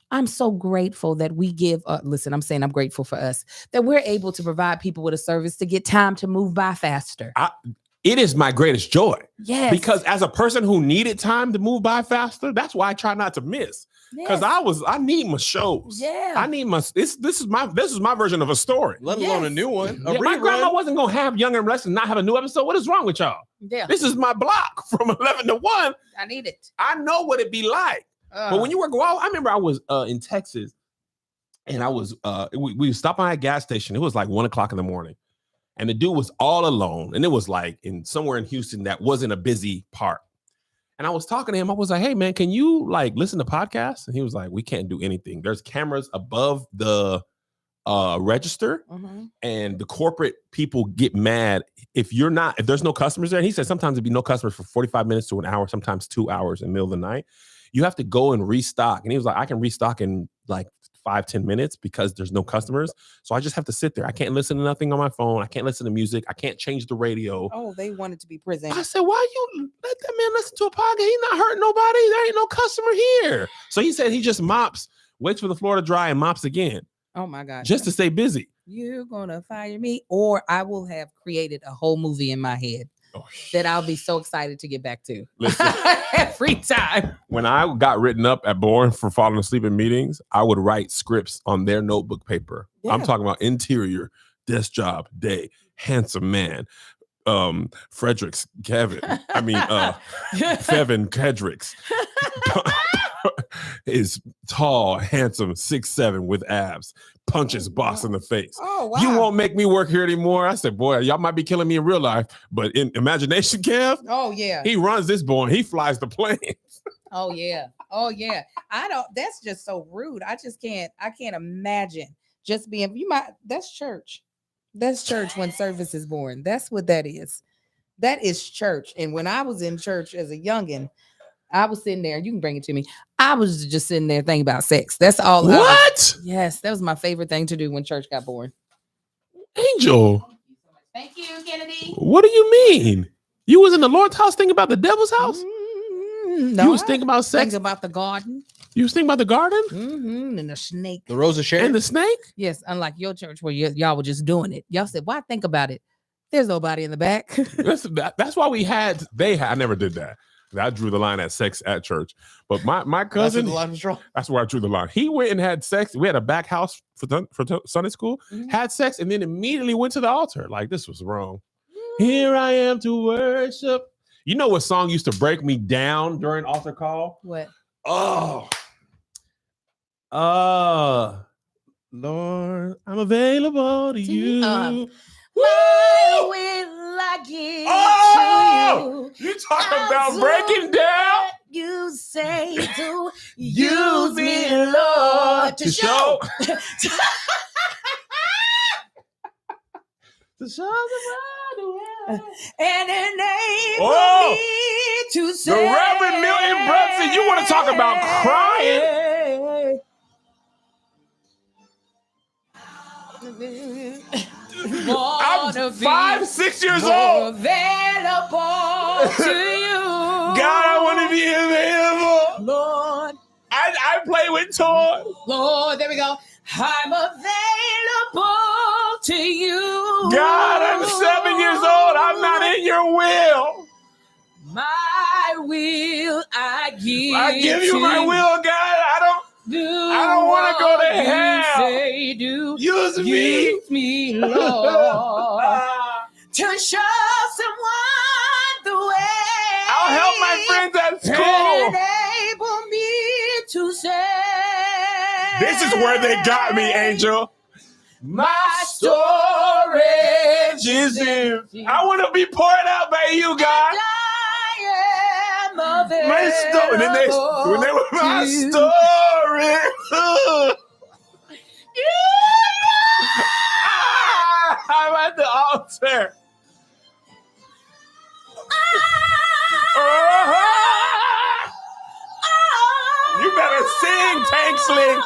I'm so grateful that we give, listen, I'm saying I'm grateful for us, that we're able to provide people with a service to get time to move by faster. It is my greatest joy Yes. because as a person who needed time to move by faster, that's why I try not to miss. Because Yes. I need my shows. Yeah. I need my this is my version of a story. Let alone a Yes. new one. A Yeah, my grandma rerun. wasn't gonna have Young and Restless and not have a new episode. What is wrong with y'all? Yeah. This is my block from 11 to 1. I need it. I know what it'd be like. But when you work, well, I remember I was in Texas and I was we stopped by a gas station. It was like 1:00 in the morning. And the dude was all alone. And it was like somewhere in Houston that wasn't a busy part. And I was talking to him. I was like, hey, man, can you like listen to podcasts? And he was like, we can't do anything. There's cameras above the register, and the corporate people get mad if there's no customers there. And he said sometimes it'd be no customers for 45 minutes to an hour, sometimes 2 hours in the middle of the night. You have to go and restock. And he was like, I can restock in like 5-10 minutes because there's no customers. So I just have to sit there. I can't listen to nothing on my phone. I can't listen to music. I can't change the radio. Oh, they wanted to be presented. I said, why you let that man listen to a podcast? He's not hurting nobody. There ain't no customer here. So he said he just mops, waits for the floor to dry and mops again. Oh my God. Just to stay busy. You're gonna fire me, or I will have created a whole movie in my head that I'll be so excited to get back to. Listen, every time. When I got written up at Bourne for falling asleep in meetings, I would write scripts on their notebook paper. Yeah. I'm talking about interior, desk job, day, handsome man, Fredericks, Kevin. I mean, Fevin Kedricks is tall, handsome, 6'7" with abs, punches boss in the face. Oh, wow. You won't make me work here anymore. I said, boy, y'all might be killing me in real life, but in imagination, Kev, Oh yeah. he runs this Bourne. He flies the plane. Oh yeah. Oh yeah. That's just so rude. I can't imagine just being that's church. That's church when service is born. That's what that is. That is church. And when I was in church as a youngin', I was sitting there, you can bring it to me. I was just sitting there thinking about sex. That's all. What? Yes, that was my favorite thing to do when church got born. Angel. Thank you, Kennedy. What do you mean? You was in the Lord's house thinking about the devil's house? No, You was thinking about sex? Thinking about the garden. You was thinking about the garden? And the snake. The Rose of Sharon. And the snake? Yes, unlike your church where y'all were just doing it. Y'all said, why think about it? There's nobody in the back. That's why I never did that. I drew the line at sex at church. But my cousin, that's where I drew the line. He went and had sex. We had a back house for Sunday school, had sex, and then immediately went to the altar. Like, this was wrong. Here I am to worship. You know what song used to break me down during altar call? What? Oh. Lord, I'm available to you. Why will I give to you? You talking about breaking down? You say to Use me, Lord, to show. To show the right way. and enable Oh, me to say. the Reverend Milton Brunson, you want to talk about crying? I'm 5, 6 years old. Available to you. God, I want to be available. Lord, I play with toys. Lord, there we go. I'm available to you. God, I'm 7 years old. I'm not in your will. My will I give. I give you my will, God. I don't want to go to hell. Say, Use me. use me, Lord, to show someone the way. I'll help my friends at and school. enable me to say. This is where they got me, Angel. My storage is empty. I want to be poured out by you, God. I am available. My storage. When they were my storage. I'm at the altar. You better sing, Tank Sling.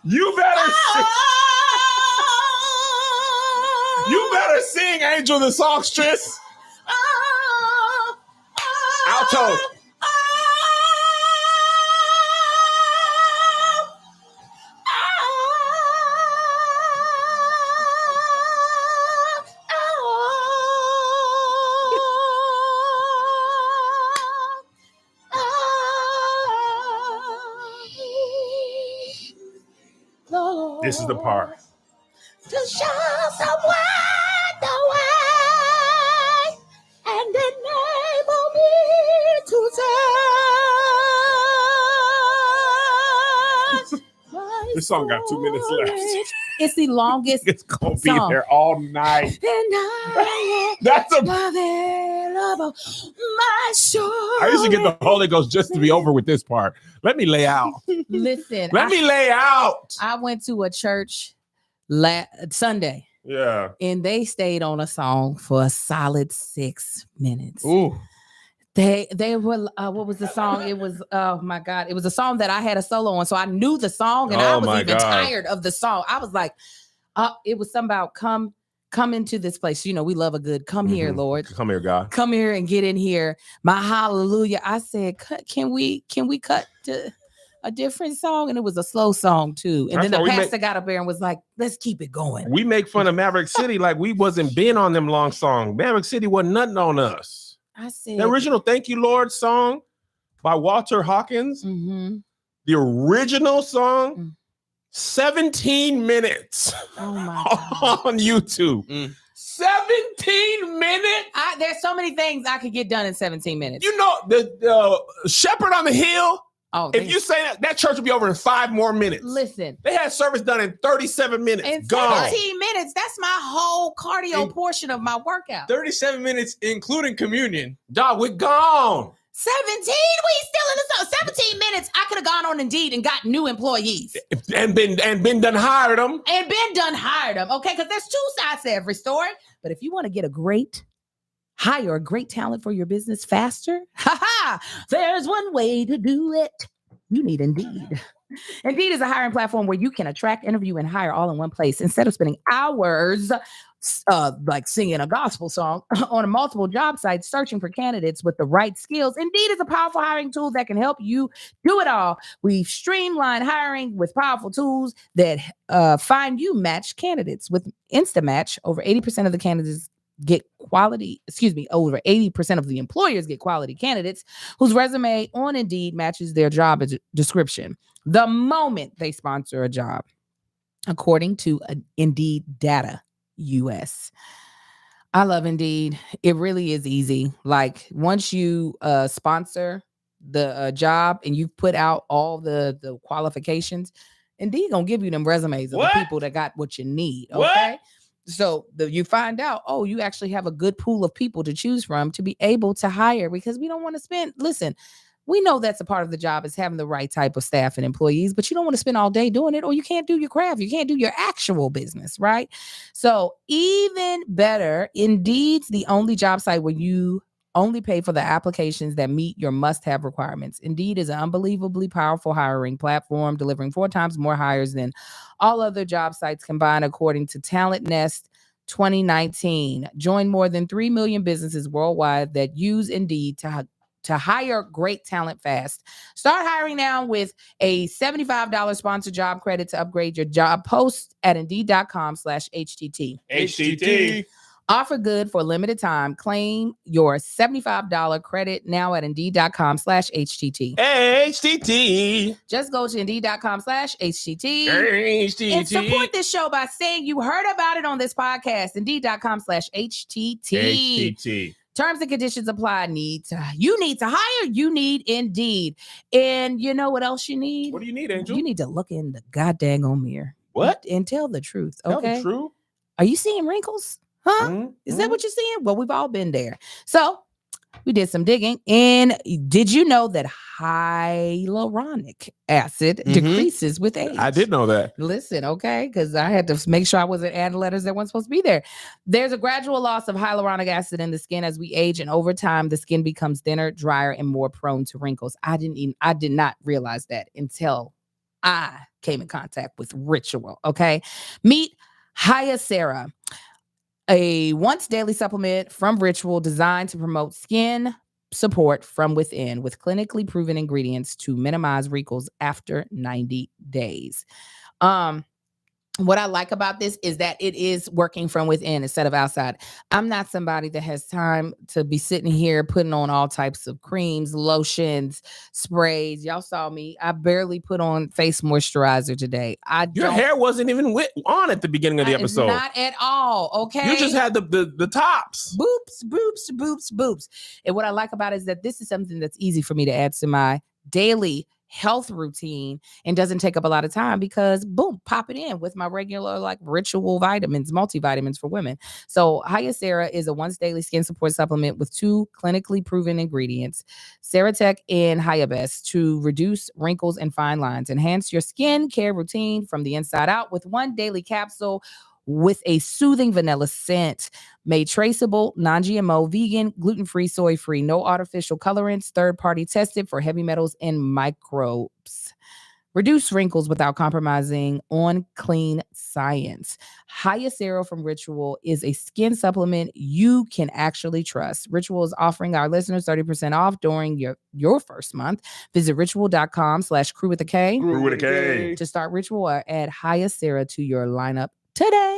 You better sing. You better sing, Angel the Songstress. Alto. This is the part. To show someone the way and enable me to say. This song got 2 minutes left. It's the longest It's gonna be song. there all night. And I That's a am available trouble, my soul. I used to get the Holy Ghost just to be over with this part. Let me lay out. Listen, Let me lay out. I went to a church Sunday. Yeah. And they stayed on a song for a solid 6 minutes. Ooh. They were what was the song? It was, oh my God, it was a song that I had a solo on. So I knew the song and I Oh was my even God. tired of the song. I was like, it was something about come into this place. You know, we love a good come here, Lord. Come here, God. Come here and get in here. My hallelujah. I said, can we cut to a different song? And it was a slow song too. And That's then the why we pastor got up there and was like, let's keep it going. We make fun of Maverick City like we wasn't been on them long songs. Maverick City wasn't nothing on us. I said, The original Thank You, Lord song by Walter Hawkins, mhm. the original song, Mm. 17 minutes Oh my God. on YouTube. Mm. 17 minutes? There's so many things I could get done in 17 minutes. You know, the Shepherd on the Hill, Oh, if you say that church will be over in 5 more minutes. listen, They had service done in 37 minutes. in Gone. 17 minutes, that's my whole cardio portion of my workout. 37 minutes, including communion. Dog, we're gone. 17? We still in the zone. 17 minutes, I could have gone on Indeed and got new employees. And been done hired them. And been done hired them, okay? Because there's two sides to every story. But if you want to get hire a great talent for your business faster, there's one way to do it. You need Indeed. Indeed is a hiring platform where you can attract, interview, and hire all in one place. Instead of spending hours like singing a gospel song on a multiple job sites searching for candidates with the right skills, Indeed is a powerful hiring tool that can help you do it all. We've streamlined hiring with powerful tools that find you matched candidates. With Instamatch, over 80% of the candidates get quality, over 80% of the employers get quality candidates whose resume on Indeed matches their job description the moment they sponsor a job, according to Indeed data US. I love Indeed. It really is easy. Like once you sponsor the job and you've put out all the qualifications, Indeed gonna give you them resumes of the people that got what you need. Okay. What? So you find out, you actually have a good pool of people to choose from to be able to hire, because we don't want to listen, we know that's a part of the job is having the right type of staff and employees, but you don't want to spend all day doing it, or you can't do your craft. You can't do your actual business, right? So even better, Indeed's the only job site where you only pay for the applications that meet your must-have requirements. Indeed is an unbelievably powerful hiring platform, delivering 4 times more hires than all other job sites combined, according to Talent Nest 2019. Join more than 3 million businesses worldwide that use Indeed to hire great talent fast. Start hiring now with a $75 sponsored job credit to upgrade your job post at Indeed.com/HTT. HTT. Offer good for a limited time. Claim your $75 credit now at Indeed.com/HTT. HTT. Just go to Indeed.com/HTT. HTT. And support this show by saying you heard about it on this podcast. Indeed.com/HTT. HTT. Terms and conditions apply. You need to hire. You need Indeed. And you know what else you need? What do you need, Angel? You need to look in the goddamn mirror. What? And tell the truth. Tell Okay. the truth. Are you seeing wrinkles? Huh? Mhm. Is that what you're seeing? Well, we've all been there. So we did some digging. And did you know that hyaluronic acid decreases with age? I did know that. Listen, okay, because I had to make sure I wasn't adding letters that weren't supposed to be there. There's a gradual loss of hyaluronic acid in the skin as we age, and over time, the skin becomes thinner, drier, and more prone to wrinkles. I did not realize that until I came in contact with Ritual. Okay, meet Hyacera, a once daily supplement from Ritual designed to promote skin support from within with clinically proven ingredients to minimize wrinkles after 90 days. What I like about this is that it is working from within instead of outside. I'm not somebody that has time to be sitting here putting on all types of creams, lotions, sprays. Y'all saw me. I barely put on face moisturizer today. Your hair wasn't even on at the beginning of the episode. Not at all. Okay. You just had the tops. Boops. And what I like about it is that this is something that's easy for me to add to my daily health routine and doesn't take up a lot of time because boom, pop it in with my regular like Ritual vitamins, multivitamins for women. So Hyacera is a once daily skin support supplement with 2 clinically proven ingredients, Ceratec and Hyabest, to reduce wrinkles and fine lines. Enhance your skin care routine from the inside out with 1 daily capsule with a soothing vanilla scent, made traceable, non-GMO, vegan, gluten-free, soy-free, no artificial colorants, third-party tested for heavy metals and microbes. Reduce wrinkles without compromising on clean science. Hyacera from Ritual is a skin supplement you can actually trust. Ritual is offering our listeners 30% off during your first month. Visit ritual.com/crew with a K. Crew with a K. To start Ritual or add Hyacera to your lineup today.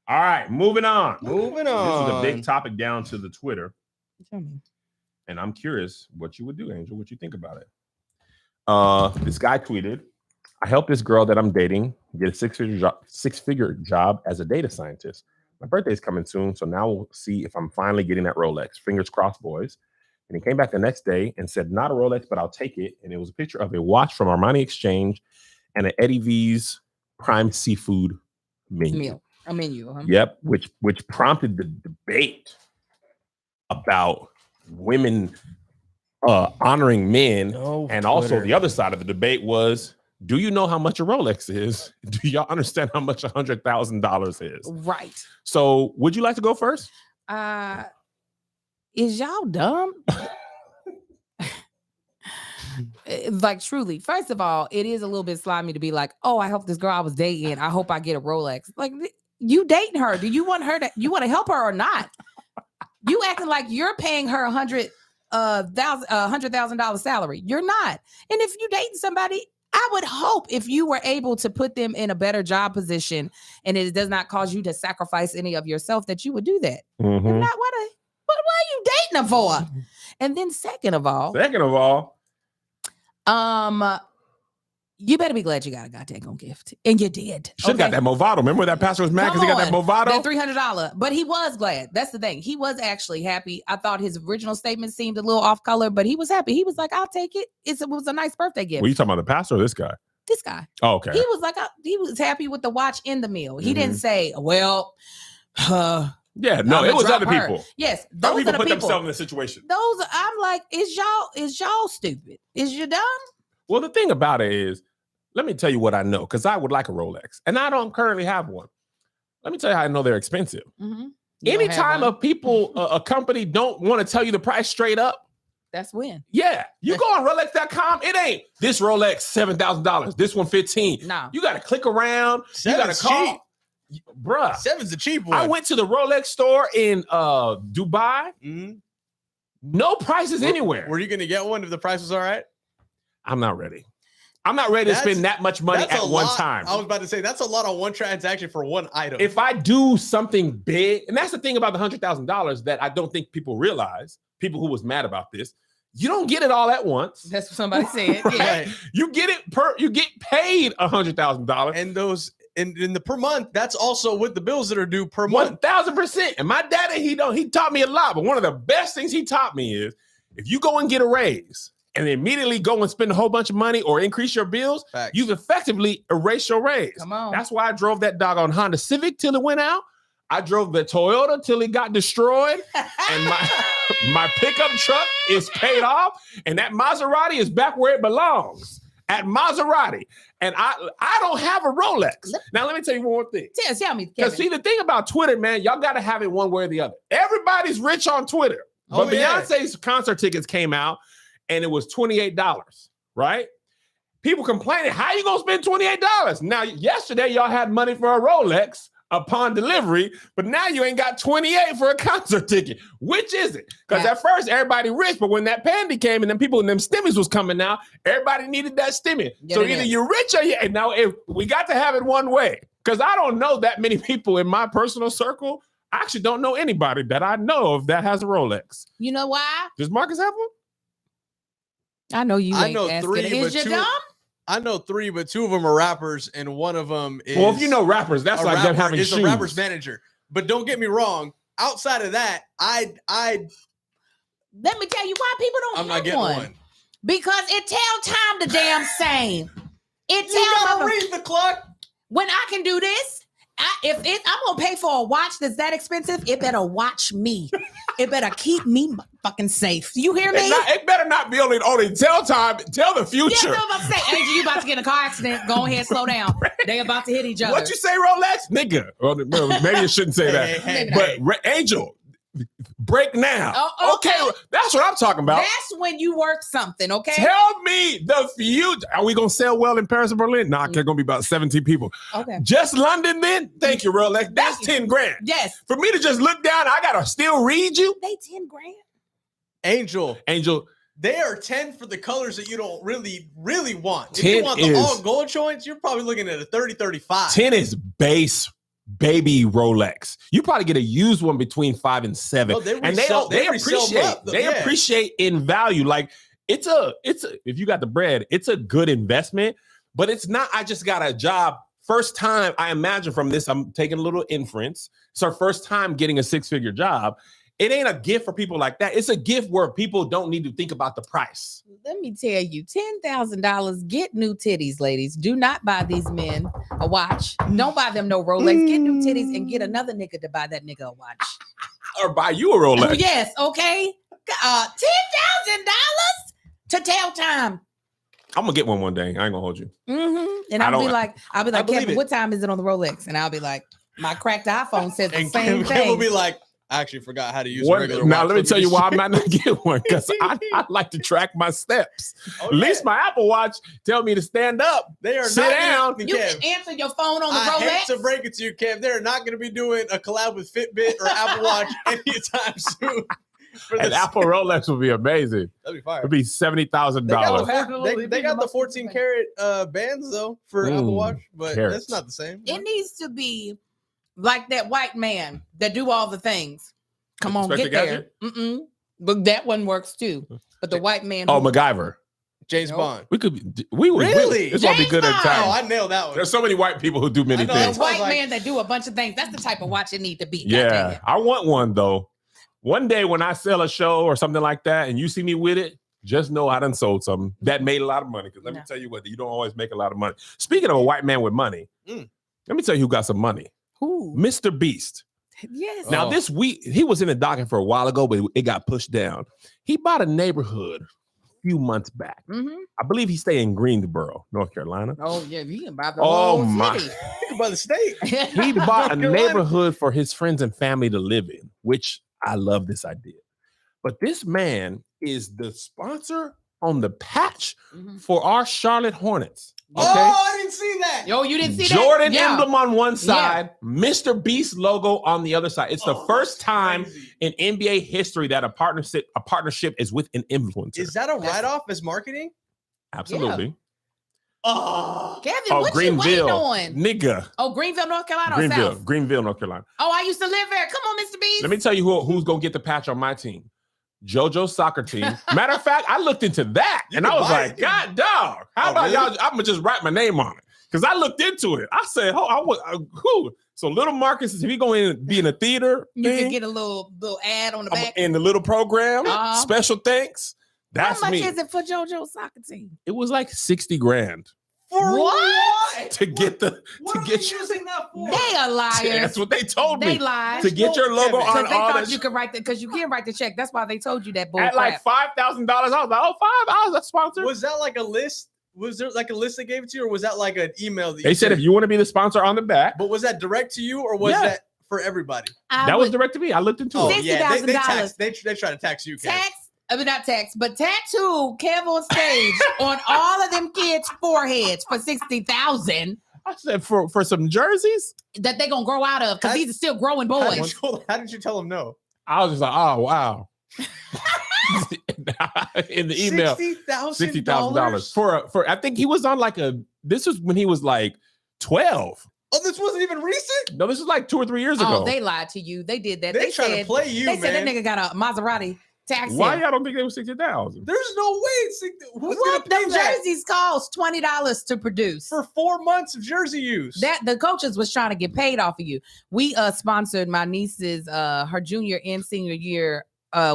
All right, moving on. Moving This is a on. big topic down to the Twitter, Tell me. and I'm curious what you would do, Angel. What you think about it? This guy tweeted, "I helped this girl that I'm dating get a six-figure job as a data scientist. My birthday is coming soon, so now we'll see if I'm finally getting that Rolex. Fingers crossed, boys." And he came back the next day and said, "Not a Rolex, but I'll take it." And it was a picture of a watch from Armani Exchange and an Eddie V's Prime Seafood menu. A menu. Huh? Yep, which prompted the debate about women honoring men. Oh, And also Twitter. the other side of the debate was, do you know how much a Rolex is? Do y'all understand how much $100,000 is? Right. So would you like to go first? Is y'all dumb? Like truly, first of all, it is a little bit slimy to be like, oh, I helped this girl I was dating. I hope I get a Rolex. Like, you dating her. Do you want her to, you want to help her or not? You acting like you're paying her $100,000 salary. You're not. And if you dating somebody, I would hope if you were able to put them in a better job position and it does not cause you to sacrifice any of yourself, that you would do that. If not, what are you dating her for? And then second of all, you better be glad you got a goddamn gift. And you did. Should have got that Movado. Remember that pastor was mad because he got that Movado? That $300. But he was glad. That's the thing. He was actually happy. I thought his original statement seemed a little off color, but he was happy. He was like, I'll take it. It was a nice birthday gift. Were you talking about the pastor or this guy? This guy. Oh, okay. He was like, he was happy with the watch in the meal. He didn't say, well, yeah, no, it was other people. Yes, Other those people are the put people. themselves in a situation. I'm like, is y'all stupid? Is you dumb? Well, the thing about it is, let me tell you what I know, because I would like a Rolex, and I don't currently have one. Let me tell you how I know they're expensive. Mm-hmm. Anytime a company don't want to tell you the price straight up, that's when. Yeah, you go on Rolex.com. It ain't this Rolex $7,000. This one $15,000. No, you got to click around. You got to call, bruh. 7's the cheap one. I went to the Rolex store in Dubai. Mm-hmm. No prices anywhere. Were you going to get one if the price was all right? I'm not ready. I'm not ready to spend that much money at one time. I was about to say that's a lot on one transaction for one item. If I do something big, and that's the thing about the $100,000 that I don't think people realize, people who was mad about this, you don't get it all at once. That's what somebody said. Right? Yeah. You get it you get paid $100,000. And those in the per month, that's also with the bills that are due per month. 1,000%. And my daddy, he taught me a lot, but one of the best things he taught me is if you go and get a raise and immediately go and spend a whole bunch of money or increase your bills, you've effectively erased your raise. Come on. That's why I drove that doggone Honda Civic till it went out. I drove the Toyota till it got destroyed. And my pickup truck is paid off. And that Maserati is back where it belongs, at Maserati. And I don't have a Rolex. Now, let me tell you one more thing. Tell me, Because see, the thing about Twitter, man, y'all got to have it one way or the other. Everybody's rich on Twitter. But Beyonce's concert tickets came out, and it was $28, right? People complaining, how you gonna spend $28? Now, yesterday, y'all had money for a Rolex upon delivery, but now you ain't got $28 for a concert ticket. Which is it? Because at first, everybody rich, but when that pandy came and then people in them stimmies was coming out, everybody needed that stimmy. So either you're rich or and now if we got to have it one way. Because I don't know that many people in my personal circle. I actually don't know anybody that I know of that has a Rolex. You know why? Does Marcus have one? I know you. I know asking. three, Is but you dumb? I know three, but two of them are rappers, and one of them is. Well, if you know rappers, that's like them having shoes. A rapper's manager. But don't get me wrong. Outside of that, I let me tell you why people don't. I'm not getting one. Because it tell time the damn same. It You gotta tell read the clock. when I can do this. I'm gonna pay for a watch that's that expensive, it better watch me. It better keep me fucking safe. You hear me? It better not be only tell time. Tell the Yeah, future. I'm about to say, Angel, you about to get in a car accident. Go ahead, slow down. They about to hit each other. What you say, Rolex? Nigga. Well, maybe you shouldn't say that. Hey. But Angel, break now. Oh, okay. That's what I'm talking about. That's when you work something, okay? Tell me the future. Are we gonna sell well in Paris and Berlin? Nah, there's gonna be about 17 people. Okay. Just London, then? Thank you, Rolex. That's 10 grand. Yes. For me to just look down, I gotta still read you. They 10 grand. Angel, They are 10 for the colors that you don't really want. If 10 you want the is- all gold joints, you're probably looking at a 30-35. 10 is base baby Rolex. You probably get a used one between 5 and 7. Oh, they And they resell them up, they yeah. appreciate in value. Like it's a if you got the bread, it's a good investment, but it's not I just got a job. First time, I imagine from this, I'm taking a little inference. It's our first time getting a 6-figure job. It ain't a gift for people like that. It's a gift where people don't need to think about the price. Let me tell you, $10,000. Get new titties, ladies. Do not buy these men a watch. Don't buy them no Rolex. Get new titties and get another nigga to buy that nigga a watch. Or buy you a Rolex. Oh, yes, okay. $10,000 to tell time. I'm gonna get one day. I ain't gonna hold you. Mm-hmm. And I I'll be don't- like, believe Kevin, it. what time is it on the Rolex? And I'll be like, my cracked iPhone says the And same Kim will thing. be like, I actually forgot how to use a One- regular now watch. let me tell you why I might not just- get one, because I like to track my steps. Oh, At least my Apple Watch tell me to stand up. they are sit not down. Gonna, You Kev, can answer your phone on the I hate Rolex. to break it to you, Kev. They're not going to be doing a collab with Fitbit or Apple Watch anytime soon. For An this- Apple Rolex would be amazing. That'd be fire. It'd be $70,000. They got the 14 karat bands though for Apple Watch, but carats. that's not the same. It needs to be like that white man that do all the things. Come on, Inspector get there. But that one works too. But the white man. Oh, who- MacGyver. James Nope. Bond. We could. We would. Really? It's gonna be good at James Bond. Oh, times. I nailed that one. There's so many white people who do many I know, the things. that's white like- man that do a bunch of things. That's the type of watch it need to be. Yeah, Goddamn it. I want one though. One day when I sell a show or something like that, and you see me with it, just know I done sold something that made a lot of money. Because let me No. tell you what, you don't always make a lot of money. Speaking of a white man with money, let me tell you who got some money. Who? Mr. Beast. Yes. Now, Oh. this week, he was in the docket for a while ago, but it got pushed down. He bought a neighborhood a few months back. Mm-hmm. I believe he stayed in Greensboro, North Carolina. Oh yeah, you can buy the Oh, whole my. city. By the state. He bought a North Carolina. neighborhood for his friends and family to live in, which I love this idea. But this man is the sponsor on the patch Mhm. for our Charlotte Hornets. Okay. Oh, I didn't see that. Yo, you didn't see Jordan that? Yeah. emblem on one side, Mr. Beast logo on the other side. It's the Oh, first that's time crazy. in NBA history that a partnership is with an influencer. Is that a write-off as marketing? Absolutely. Oh, Kevin, Oh, what you Greenville, waiting on? nigga. Oh, Greenville, North Carolina or South? Greenville, North Carolina. Oh, I used to live there. Come on, Mr. Beast. Let me tell you who's gonna get the patch on my team. JoJo's soccer team. Matter of fact, I looked into that You and can I was buy like, it. God dog, how Oh, about really? y'all? I'm gonna just write my name on it because I looked into it. I said, who? So little Marcus is he going to be in a theater? You thing? can get a little ad on the back. in the little program. Uh-huh. Special thanks. That's How much me. is it for JoJo's soccer team? It was like 60 grand for What? to get the What to are get they using that for? They are liars. That's what they told They me. lied. To get your logo Because on Because they all thought that you could write because you can write the check. That's why they told you that bull at like crap. $5,000. I was like, oh, $5. That's sponsored. Was that like a list? Was there like a list they gave it to you, or was that like an email? That They you said if sent? you want to be the sponsor on the back, But was that direct to you, or was Yeah. that for everybody? that was direct to me. I looked into Oh it. yeah, they $60,000. tax. They try to tax you. Kev. tax. I mean, not tax, but tattoo Kev on stage on all of them kids' foreheads for 60,000 I said for some jerseys. that they gonna grow out of because How- these are still growing How boys. did you tell them no? I was just like, oh wow. In the email, $60,000 for I think he was on like this was when he was like 12. Oh, this wasn't even recent. No, this was like 2 or 3 years ago. Oh, they lied to you. They did that. They, They trying said to play you, they man. said that nigga got a Maserati taxi. Why y'all don't think it was 60,000? There's no way. Who's What? gonna pay Them that jerseys cost $20 to produce. for 4 months of jersey use? That the coaches was trying to get paid off of you. We sponsored my niece's her junior and senior year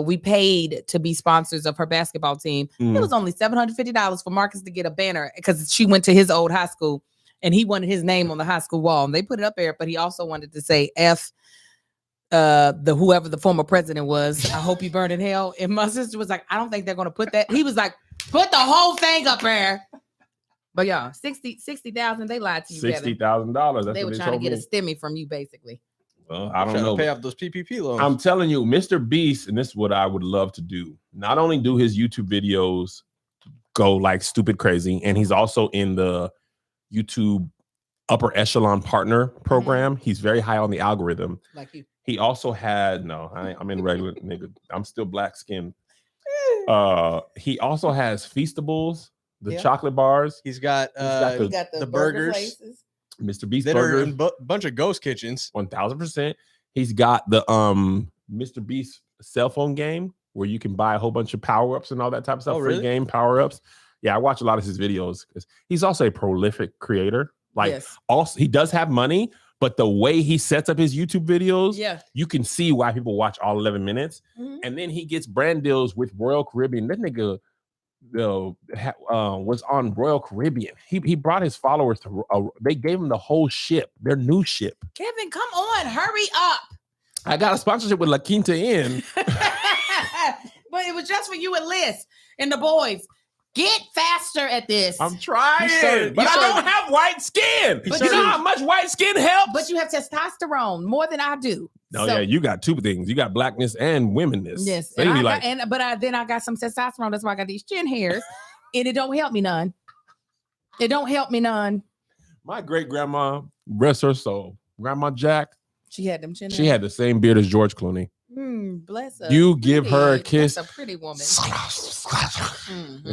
we paid to be sponsors of her basketball team. It was only $750 for Marcus to get a banner because she went to his old high school and he wanted his name on the high school wall. And they put it up there, but he also wanted to say F the whoever the former president was. I hope you burn in hell. And my sister was like, I don't think they're going to put that. He was like, put the whole thing up there. But yeah, 60,000. They lied to you. $60,000. They were trying to get a stimmy from you, basically. Well, I don't know. Pay off those PPP loans. I'm telling you, Mr. Beast, and this is what I would love to do. Not only do his YouTube videos go like stupid crazy, and he's also in the YouTube upper echelon partner program. He's very high on the algorithm. Like you. He also had I'm in regular nigga. I'm still black skinned. He also has Feastables, the chocolate bars. He's got the burgers. Places. Mr. Beast that burgers. are in bunch of ghost kitchens. 1000%. He's got the Mr. Beast cell phone game where you can buy a whole bunch of power-ups and all that type of stuff. Oh, really? Free game power-ups. Yeah, I watch a lot of his videos because he's also a prolific creator. Like, also he does have money, but the way he sets up his YouTube videos, you can see why people watch all 11 minutes. And then he gets brand deals with Royal Caribbean. That nigga was on Royal Caribbean. He brought his followers to they gave him the whole ship, their new ship. Kevin, come on, hurry up. I got a sponsorship with La Quinta Inn. But it was just for you and Liz and the boys. Get faster at this. I'm trying, but I don't have white skin. But you know how much white skin helps? But you have testosterone more than I do. No, yeah, you got two things. You got blackness and womanness. Yes, then I got some testosterone. That's why I got these chin hairs, and it don't help me none. It don't help me none. My great grandma, rest her soul, Grandma Jack. She had them chin. She had the same beard as George Clooney. Bless her. You give her a kiss. That's a pretty woman.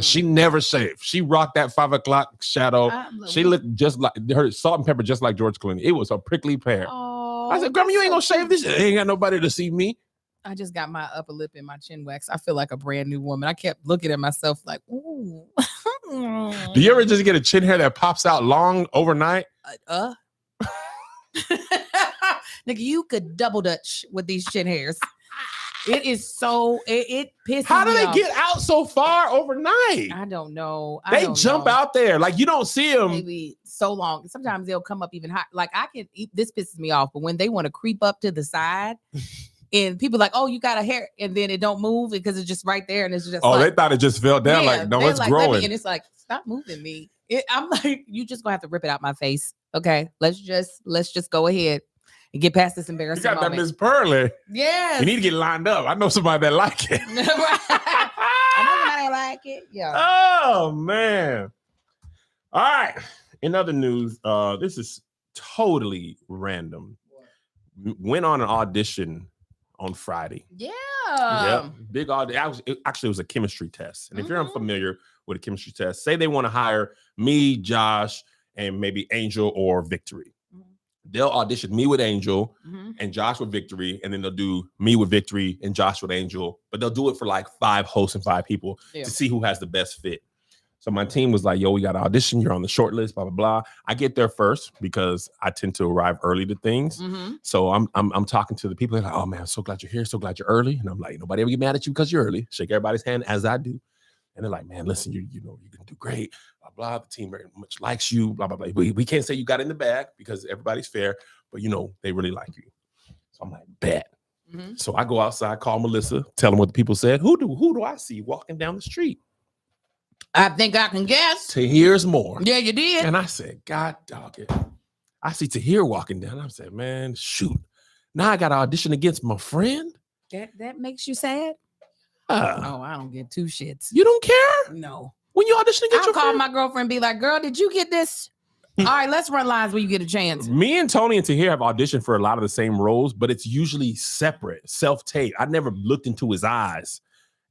She never shaved. She rocked that 5 o'clock shadow. She looked just like her salt and pepper, just like George Clooney. It was a prickly pear. Oh, I said, Grandma, you ain't gonna shave this. Ain't got nobody to see me. I just got my upper lip and my chin wax. I feel like a brand new woman. I kept looking at myself like, ooh. Do you ever just get a chin hair that pops out long overnight? Nigga, you could double dutch with these chin hairs. It is so it pisses How do me they off. get out so far overnight? I don't know. They jump out there like you don't see them. Maybe so long. Sometimes they'll come up even high. Like I can eat. This pisses me off. But when they want to creep up to the side, and people like, oh, you got a hair, and then it don't move because it's just right there, and it's just. Oh, they thought it just fell down. Like no, it's like, growing. And it's like, stop moving me. I'm like, you just gonna have to rip it out my face. Okay, let's just go ahead. And get past this embarrassing You got moment. that Miss Purlie. Yes. You need to get lined up. I know somebody that like it. I know somebody like it. Yeah. Oh, man. All right. In other news, this is totally random. Went on an audition on Friday. Yeah. Yep. Big audition. Actually, it was a chemistry test. And if you're unfamiliar with a chemistry test, say they want to hire me, Josh, and maybe Angel or Victory. They'll audition me with Angel and Josh with Victory, and then they'll do me with Victory and Josh with Angel. But they'll do it for like 5 hosts and 5 people to see who has the best fit. So my team was like, yo, we got an audition. You're on the short list, blah, blah, blah. I get there first because I tend to arrive early to things. So I'm talking to the people. They're like, oh, man, I'm so glad you're here. So glad you're early. And I'm like, nobody ever get mad at you because you're early. Shake everybody's hand as I do. And they're like, man, listen, you know, you're going to do great. Blah, blah. The team very much likes you. Blah, blah, blah. We can't say you got in the bag because everybody's fair. But, you know, they really like you. So I'm like, bet. So I go outside, call Melissa, tell them what the people said. Who do I see walking down the street? I think I can guess. Tahir's more. Yeah, you did. And I said, God dog it. I see Tahir walking down. I said, man, shoot. Now I got to audition against my friend. That makes you sad? Oh, I don't get 2 shits. You don't care? No. When you audition against I'll your call friend? my girlfriend and be like, girl, did you get this? All right, let's run lines when you get a chance. Me and Tony and Tahir have auditioned for a lot of the same roles, but it's usually separate, self-tape. I never looked into his eyes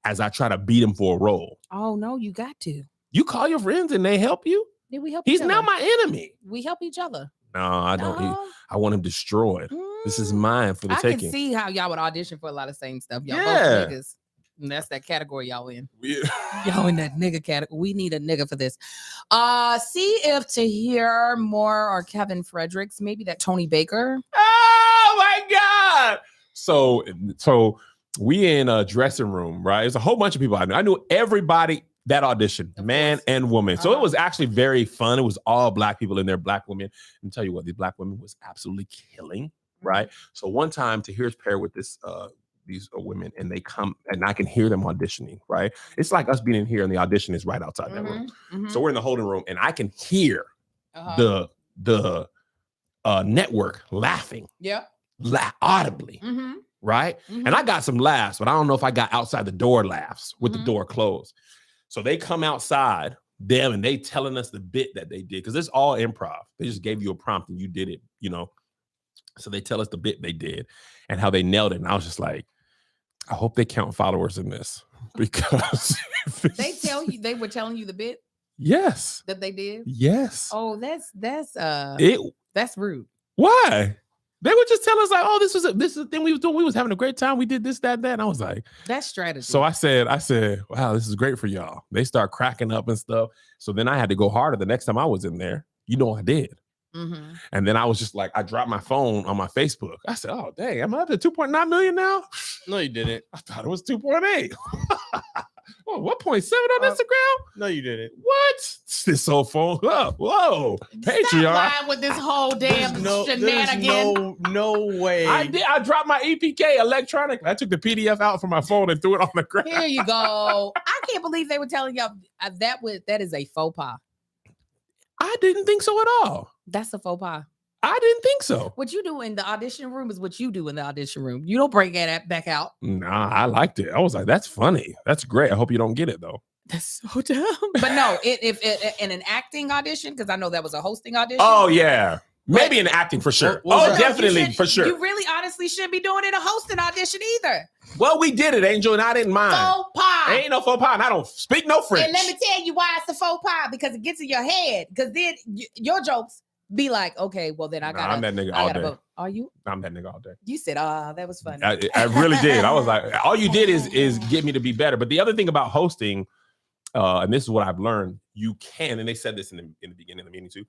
as I try to beat him for a role. Oh, no, you got to. You call your friends and they help you? Did we help He's each other? now my enemy. We help each other. No, I don't. No. I want him destroyed. This is mine for the I taking. can see how y'all would audition for a lot of same stuff. Y'all Yeah. both niggas. And that's that category y'all in. Yeah. Y'all in that nigga category. We need a nigga for this. See if Tahir Moore or Kevin Fredericks, maybe that Tony Baker. Oh my God. So we in a dressing room, right? There's a whole bunch of people I knew. I knew everybody that auditioned, man and woman. So it was actually very fun. It was all black people in there, black women. And tell you what, these black women was absolutely killing, right? So one time Tahir's paired with these women, and they come, and I can hear them auditioning, right? It's like us being in here, and the audition is right outside that room. So we're in the holding room, and I can hear the network laughing, audibly, right? And I got some laughs, but I don't know if I got outside the door laughs with the door closed. So they come outside, and they telling us the bit that they did, because it's all improv. They just gave you a prompt and you did it, you know. So they tell us the bit they did and how they nailed it. And I was just like, I hope they count followers in this, because they were telling you the bit yes that they did. Yes. Oh, that's rude. Why? They would just tell us like, oh, this is the thing we was doing. We was having a great time. We did this, that, and I was like, that's strategy. So I said, wow, this is great for y'all. They start cracking up and stuff. So then I had to go harder the next time I was in there. You know, I did. And then I was just like, I dropped my phone on my Facebook. I said, oh, dang, I'm up to 2.9 million now? No, you didn't. I thought it was 2.8. Oh, 1.7 on Instagram? No, you didn't. What? This so phone up. Whoa. Patreon. Stop lying with this whole damn shenanigan. No way. I did. I dropped my EPK electronically. I took the PDF out from my phone and threw it on the ground. Here you go. I can't believe they were telling y'all that is a faux pas. I didn't think so at all. That's a faux pas. I didn't think so. What you do in the audition room is what you do in the audition room. You don't bring that back out. Nah, I liked it. I was like, that's funny. That's great. I hope you don't get it though. That's so dumb. But no, if in an acting audition, because I know that was a hosting audition. Oh yeah. Maybe in acting for sure. Definitely for sure. You really honestly shouldn't be doing it a hosting audition either. Well, we did it, Angel, and I didn't mind. Faux pas. Ain't no faux pas, and I don't speak no French. And let me tell you why it's a faux pas, because it gets in your head. Because then your jokes be like, okay, well then I'm that nigga all day. Are you? I'm that nigga all day. You said, that was funny. I really did. I was like, all you did is get me to be better. But the other thing about hosting, and this is what I've learned, you can, and they said this in the beginning of the meeting too.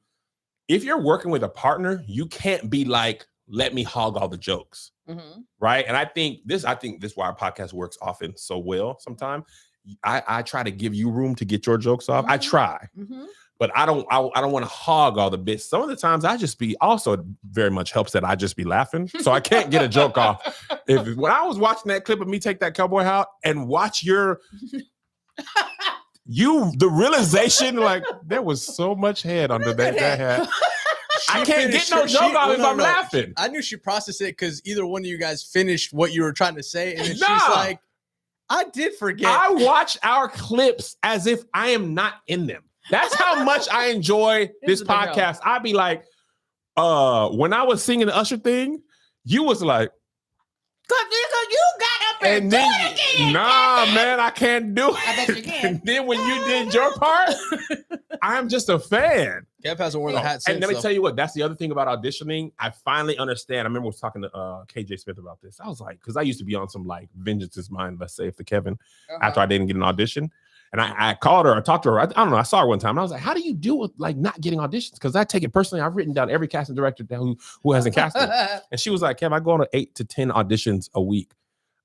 If you're working with a partner, you can't be like, let me hog all the jokes. Right. And I think this is why our podcast works often so well. Sometimes I try to give you room to get your jokes off. I try, but I don't want to hog all the bits. Some of the times I just be also very much helps that I just be laughing. So I can't get a joke off. When I was watching that clip of me take that cowboy hat and watch the realization, like there was so much head under that hat. I can't get no joke off if I'm laughing. I knew she processed it because either one of you guys finished what you were trying to say. And then she's like, I did forget. I watch our clips as if I am not in them. That's how much I enjoy this podcast. I'd be like, when I was singing the Usher thing, you was like, because you got up and then, again. Nah, man, I can't do it. I bet you can. And then when you did your part, I'm just a fan. Kev hasn't worn the hat since. And let me tell you what, that's the other thing about auditioning. I finally understand. I remember I was talking to KJ Smith about this. I was like, because I used to be on some like vengeance is mine, let's say, for Kevin after I didn't get an audition. And I called her, I talked to her. I don't know. I saw her one time. And I was like, how do you deal with like not getting auditions? Because I take it personally. I've written down every casting director who hasn't casted. And she was like, Kev, I go on 8 to 10 auditions a week.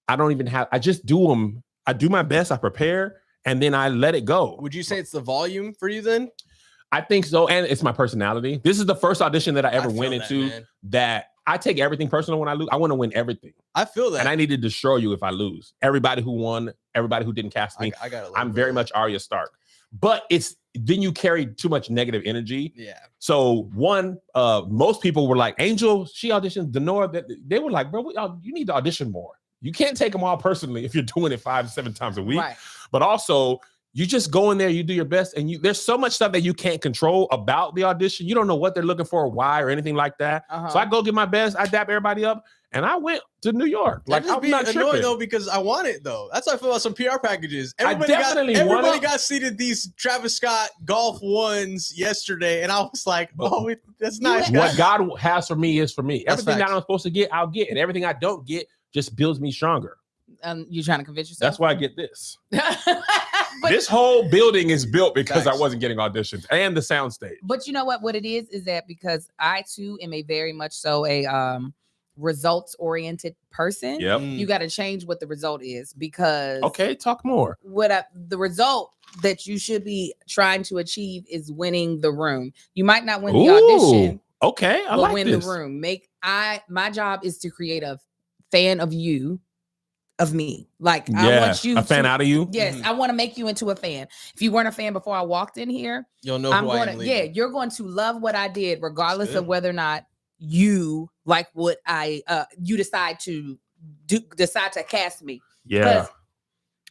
I just do them. I do my best. I prepare and then I let it go. Would you say it's the volume for you then? I think so. And it's my personality. This is the first audition that I ever went into that I take everything personal when I lose. I want to win everything. I feel that. And I need to destroy you if I lose. Everybody who won, everybody who didn't cast me. I'm very much Arya Stark. But then you carry too much negative energy. Yeah. So most people were like, Angel, she auditioned. Denora, they were like, bro, you need to audition more. You can't take them all personally if you're doing it 5 to 7 times a week. Right. But also, you just go in there, you do your best, and there's so much stuff that you can't control about the audition. You don't know what they're looking for, or why, or anything like that. So I go get my best, I dap everybody up, and I went to New York. Like I'm not tripping though, because I want it though. That's how I feel about some PR packages. Everybody got seated these Travis Scott golf ones yesterday, and I was like, "Oh, that's nice." What God has for me is for me. Everything that I'm supposed to get, I'll get, and everything I don't get just builds me stronger. You're trying to convince yourself. That's why I get this. This whole building is built because I wasn't getting auditions and the sound stage. But you know what? What it is that because I too am a very much so a results oriented person, Yep. you got to change what the result is, because Okay, talk more. the result that you should be trying to achieve is winning the room. You might not win the audition, Okay, I but like win this. the room. My job is to create a fan of you, of me. Like, I want you a fan out of you. Yes, Mhm. I want to make you into a fan. If you weren't a fan before I walked in here, You'll know I'm who I going am to, yeah, leaving. you're going to love what I did, regardless Good. of whether or not you like what you decide to cast me. Yeah. Because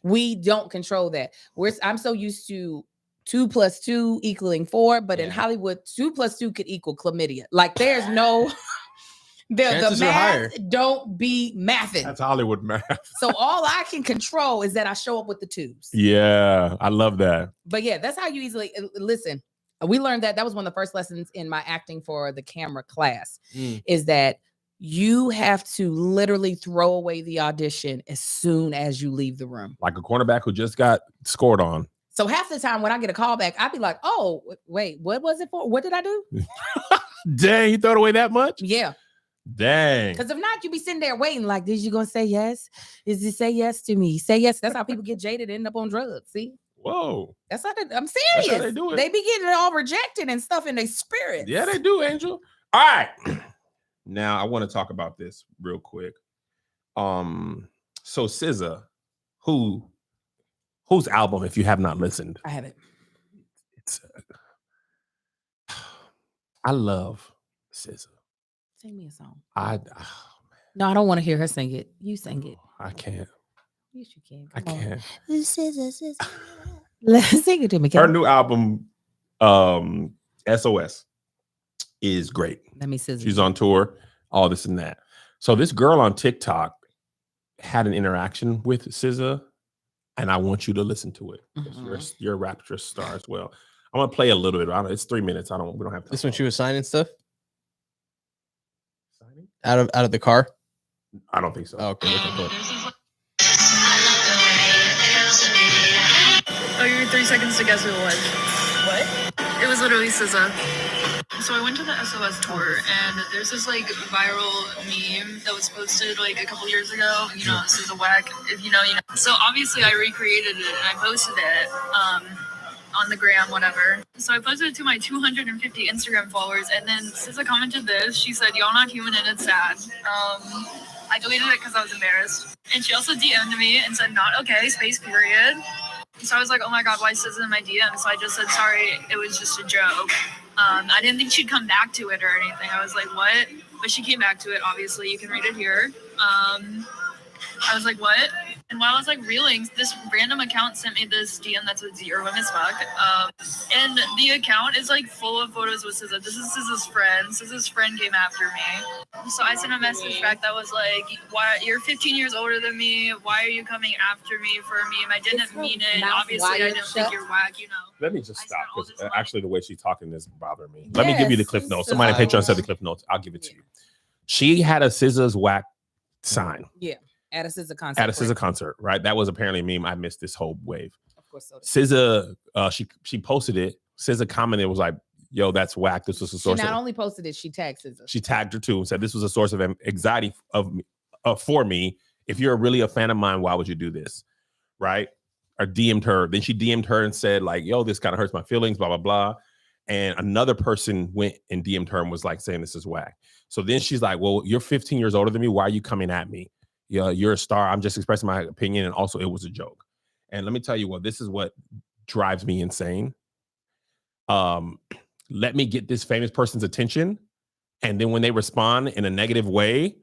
we don't control that. I'm so used to 2 + 2 equaling 4, but in Yeah. Hollywood, 2 + 2 could equal chlamydia. Like, there's no the Chances are math higher. don't be mathing. That's Hollywood math. So all I can control is that I show up with the 2s. Yeah, I love that. But yeah, that's how you easily listen. We learned that was one of the first lessons in my acting for the camera class, is that you have to literally throw away the audition as soon as you leave the room. Like a cornerback who just got scored on. So half the time when I get a call back, I'd be like, oh, wait, what was it for? What did I do? Dang, you throw it away that much? Yeah. Dang. Because if not, you be sitting there waiting like, is you going to say yes? Is you say yes to me? Say yes. That's how people get jaded and end up on drugs. See? Whoa. That's how I'm serious. That's how they do it. They be getting all rejected and stuff in their spirit. Yeah, they do, Angel. All right. Now I want to talk about this real quick. So SZA, whose album, if you have not listened, I haven't. it's I love SZA. Sing me a song. No, I don't want to hear her sing it. You sing it. I can't. Yes, you can. I Come on. can't. Let's sing it to me. Her new album, SOS, is great. Let me scissor. She's on tour, all this and that. So this girl on TikTok had an interaction with SZA, and I want you to listen to it. You're a Rapture star as well. I'm gonna play a little bit. It's 3 minutes. We don't have time. This when she was signing stuff out of the car. I don't think so. Oh, okay. Oh, you're 3 seconds to guess who it was. What? It was literally SZA. So I went to the SOS tour, and there's this like viral meme that was posted like a couple years ago. You know, SZA whack. If you know, you know. So obviously I recreated it and I posted it on the gram, whatever. So I posted it to my 250 Instagram followers, and then SZA commented this. She said, "Y'all not human and it's sad." I deleted it because I was embarrassed. And she also DM'd me and said, "Not okay, space period." So I was like, oh my God, why is SZA in my DM? So I just said, sorry, it was just a joke. I didn't think she'd come back to it or anything. I was like, what? But she came back to it, obviously. You can read it here. I was like, what? And while I was like reeling, this random account sent me this DM that's with zero as fuck. And the account is like full of photos with SZA. This is SZA's friend. SZA's friend came after me. So I sent a message back that was like, "Why? You're 15 years older than me. Why are you coming after me for a meme? I didn't mean it. Obviously, I didn't think you're whack, you know." Let me just stop, because actually the way she's talking is bothering me. Yes, Let me give you the cliff notes. Somebody on Patreon said the cliff notes. I'll give it to you. She had a SZA's whack sign. Yeah. At a SZA concert. At a SZA concert, right? That was apparently a meme. I missed this whole wave. Of course so. SZA, she posted it. SZA commented, was like, "Yo, that's whack. This was a She source." not only posted it, she tagged SZA. She tagged her too and said, "This was a source of anxiety for me. If you're really a fan of mine, why would you do this?" Right? Or DM'd her. Then she DM'd her and said, like, "Yo, this kind of hurts my feelings, blah, blah, blah." And another person went and DM'd her and was like saying this is whack. So then she's like, "Well, you're 15 years older than me. Why are you coming at me? Yeah, you're a star. I'm just expressing my opinion. And also, it was a joke." And let me tell you what, this is what drives me insane. Let me get this famous person's attention, and then when they respond in a negative way,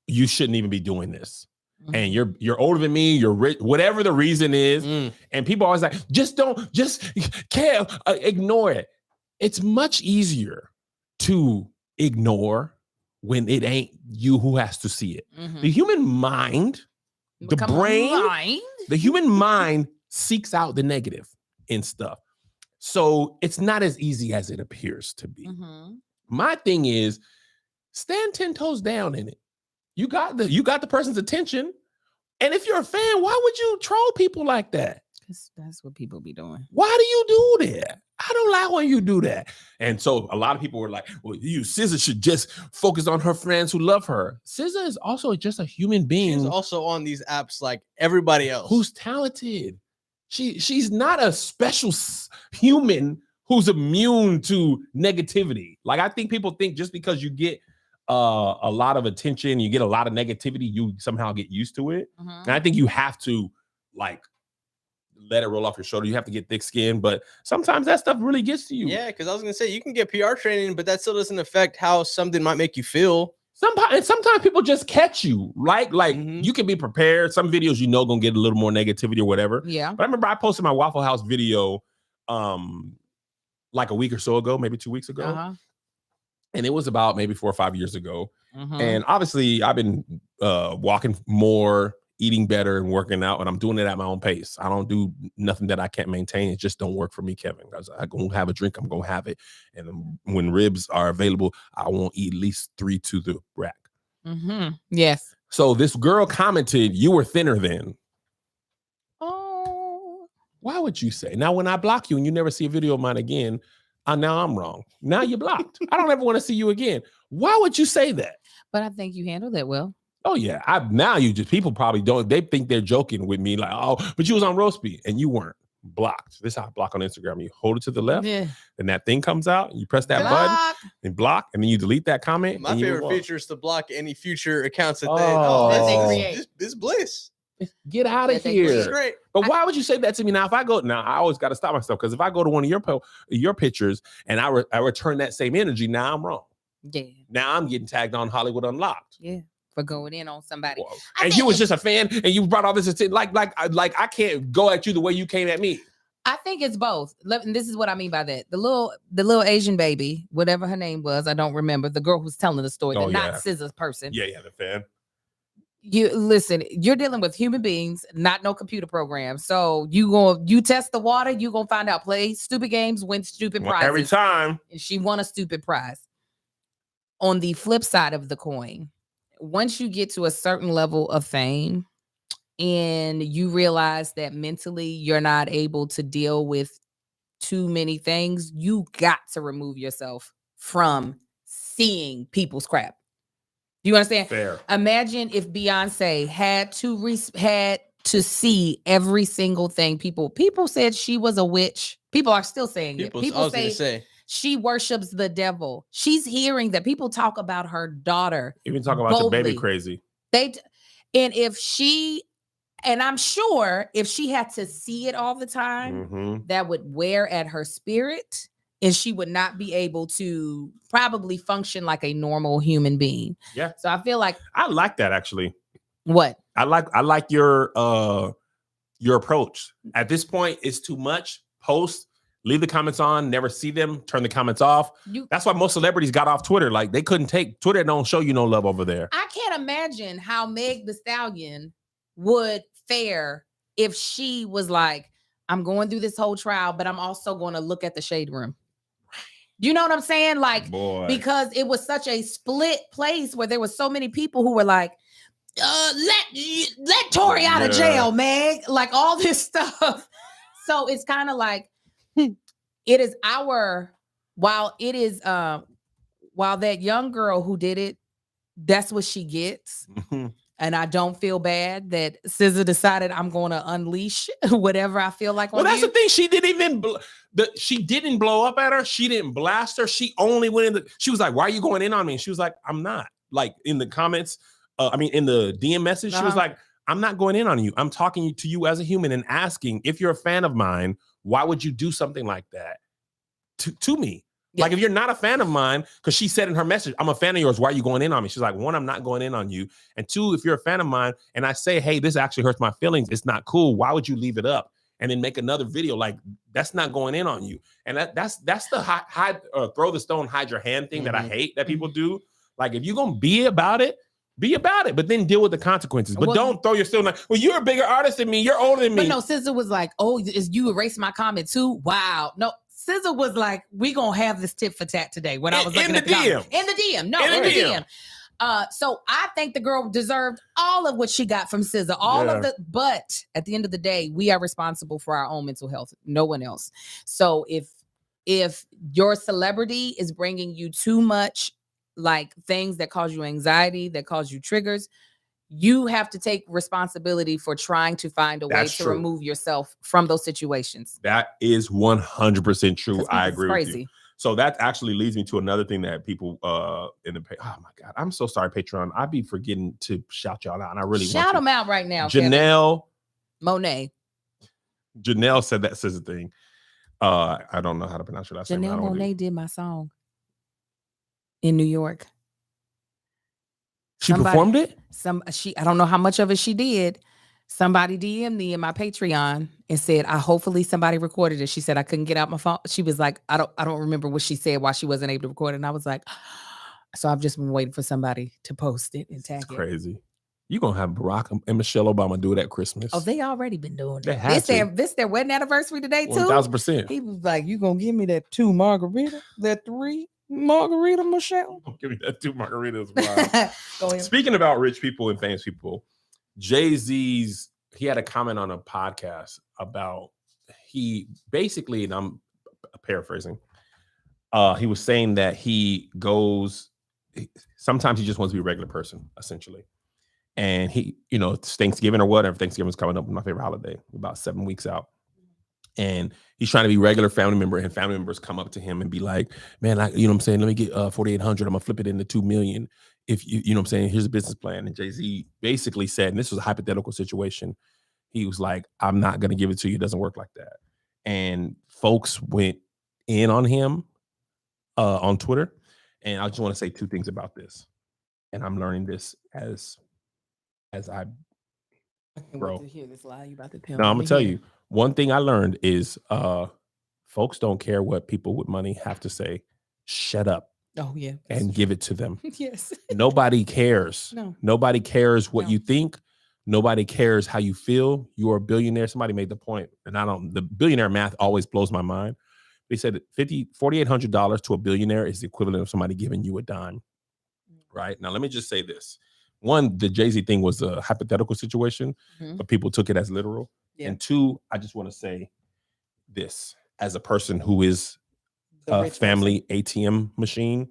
you shouldn't even be doing this. And you're older than me, you're rich, whatever the reason is. And people always like, just can't ignore it. It's much easier to ignore when it ain't you who has to see it. The human mind, the brain, the human mind seeks out the negative in stuff. So it's not as easy as it appears to be. My thing is, stand 10 toes down in it. You got the person's attention. And if you're a fan, why would you troll people like that? That's what people be doing. Why do you do that? I don't like when you do that. And so a lot of people were like, well, SZA should just focus on her friends who love her. SZA is also just a human being. She's also on these apps like everybody else. Who's talented. She's not a special human who's immune to negativity. Like, I think people think just because you get a lot of attention, you get a lot of negativity, you somehow get used to it. And I think you have to like let it roll off your shoulder. You have to get thick skin, but sometimes that stuff really gets to you. Yeah, because I was gonna say you can get PR training, but that still doesn't affect how something might make you feel. Sometimes people just catch you. Like you can be prepared. Some videos gonna get a little more negativity or whatever. Yeah. But I remember I posted my Waffle House video like a week or so ago, maybe 2 weeks ago. And it was about maybe 4 or 5 years ago. And obviously I've been walking more, eating better, and working out, and I'm doing it at my own pace. I don't do nothing that I can't maintain. It just don't work for me, Kevin. Because I'm gonna have a drink, I'm gonna have it. And when ribs are available, I won't eat at least 3 to the rack. Yes. So this girl commented, "You were thinner then." Oh. Why would you say? Now, when I block you and you never see a video of mine again, now I'm wrong. Now you're blocked. I don't ever want to see you again. Why would you say that? But I think you handled that well. Oh yeah, people probably don't. They think they're joking with me, like, oh, but you was on Roasty and you weren't. Blocked. This is how I block on Instagram. You hold it to the left, and that thing comes out. You press that button and block, and then you delete that comment. My favorite feature is to block any future accounts that they create. This bliss. Get out of here. This is great. But why would you say that to me now? If I go now, I always got to stop myself, because if I go to one of your pictures and I return that same energy, now I'm wrong. Yeah. Now I'm getting tagged on Hollywood Unlocked. Yeah. For going in on somebody. Whoa. And you was just a fan, and you brought all this attention. Like I can't go at you the way you came at me. I think it's both. And this is what I mean by that. The little Asian baby, whatever her name was, I don't remember. The girl who's telling the story, not SZA's person. Yeah, the fan. You listen, you're dealing with human beings, not no computer program. So you test the water, you gonna find out. Play stupid games, win stupid prizes. Every time. And she won a stupid prize. On the flip side of the coin, once you get to a certain level of fame and you realize that mentally you're not able to deal with too many things, you got to remove yourself from seeing people's crap. Do you understand? Fair. Imagine if Beyonce had to see every single thing. People said she was a witch. People are still saying it. People say she worships the devil. She's hearing that people talk about her daughter. Even talk about the baby crazy. And I'm sure if she had to see it all the time, that would wear at her spirit, and she would not be able to probably function like a normal human being. Yeah. So I feel like I like that, actually. What? I like your approach. At this point, it's too much. Post, leave the comments on, never see them, turn the comments off. That's why most celebrities got off Twitter. Like, they couldn't take Twitter. Don't show you no love over there. I can't imagine how Meg Thee Stallion would fare if she was like, I'm going through this whole trial, but I'm also going to look at the shade room. You know what I'm saying? Like, because it was such a split place where there was so many people who were like, let Tory out of jail, Meg. Like, all this stuff. So it's kind of like, it is while that young girl who did it, that's what she gets. And I don't feel bad that SZA decided I'm going to unleash whatever I feel like. Well, that's the thing. She didn't blow up at her. She didn't blast her. She only went in. She was like, "Why are you going in on me?" And she was like, "I'm not." Like, in the comments, in the DM message, she was like, "I'm not going in on you. I'm talking to you as a human and asking if you're a fan of mine. Why would you do something like that to me?" Yeah. Like, if you're not a fan of mine, because she said in her message, "I'm a fan of yours. Why are you going in on me?" She's like, 1, I'm not going in on you. And 2, if you're a fan of mine and I say, "Hey, this actually hurts my feelings. It's not cool. Why would you leave it up?" And then make another video. Like, that's not going in on you. And that's the hide throw the stone, hide your hand thing that I hate that people do. Like, if you're going to be about it, but then deal with the consequences. But don't throw your stone like, well, you're a bigger artist than me. You're older than me. But no, SZA was like, "Oh, is you erased my comment too?" Wow. No. SZA was like, "We gonna have this tit for tat today." When I was looking at the DM. In the DM. So I think the girl deserved all of what she got from SZA. But at the end of the day, we are responsible for our own mental health. No one else. So if if your celebrity is bringing you too much like things that cause you anxiety, that cause you triggers, you have to take responsibility for trying to find a way That's to true. remove yourself from those situations. That is 100% true. 'Cause I it's agree with you. crazy. So that actually leads me to another thing that people in the oh my god, I'm so sorry, Patreon. I be forgetting to shout y'all out, and I really Shout want them out right now, Kevin. Janelle says the thing. I don't know how to pronounce your last name. I Janelle don't wanna be- Monáe did my song in New York. She performed it? I don't know how much of it she did. Somebody DM'd me in my Patreon and said, hopefully somebody recorded it. She said I couldn't get out my phone. She was like, I don't remember what she said, why she wasn't able to record it. And I was like, so I've just been waiting for somebody to post it and tag It's it. crazy. You're gonna have Barack and Michelle Obama do it at Christmas. Oh, they already been doing They it. had This their wedding anniversary today too. 1000%. He was like, you gonna give me that 2 margarita, that 3 margarita, Michelle? Give me that 2 margaritas. Wow. Go ahead. Speaking about rich people and famous people, Jay-Z's, he had a comment on a podcast about he basically, and I'm paraphrasing, he was saying that sometimes he just wants to be a regular person, essentially. And he, it's Thanksgiving or whatever. Thanksgiving's coming up, my favorite holiday, about 7 weeks out. And he's trying to be a regular family member, and family members come up to him and be like, man, you know what I'm saying? Let me get 4,800. I'm gonna flip it into 2 million. If you know what I'm saying? Here's a business plan. And Jay-Z basically said, and this was a hypothetical situation, he was like, I'm not gonna give it to you. It doesn't work like that. And folks went in on him on Twitter. And I just want to say 2 things about this. And I'm learning this as I grow. To hear this lie you about to tell No, I'm me. gonna tell you. One thing I learned is folks don't care what people with money have to say. Shut up Oh yeah. and give it to them. Yes. Nobody cares. No. Nobody cares what No. you think. Nobody cares how you feel. You're a billionaire. Somebody made the point, and the billionaire math always blows my mind. They said $4,800 to a billionaire is the equivalent of somebody giving you a dime. Right? Now, let me just say this. One, the Jay-Z thing was a hypothetical situation, but people took it as literal. Yeah. And 2, I just want to say this as a person who is a family ATM machine.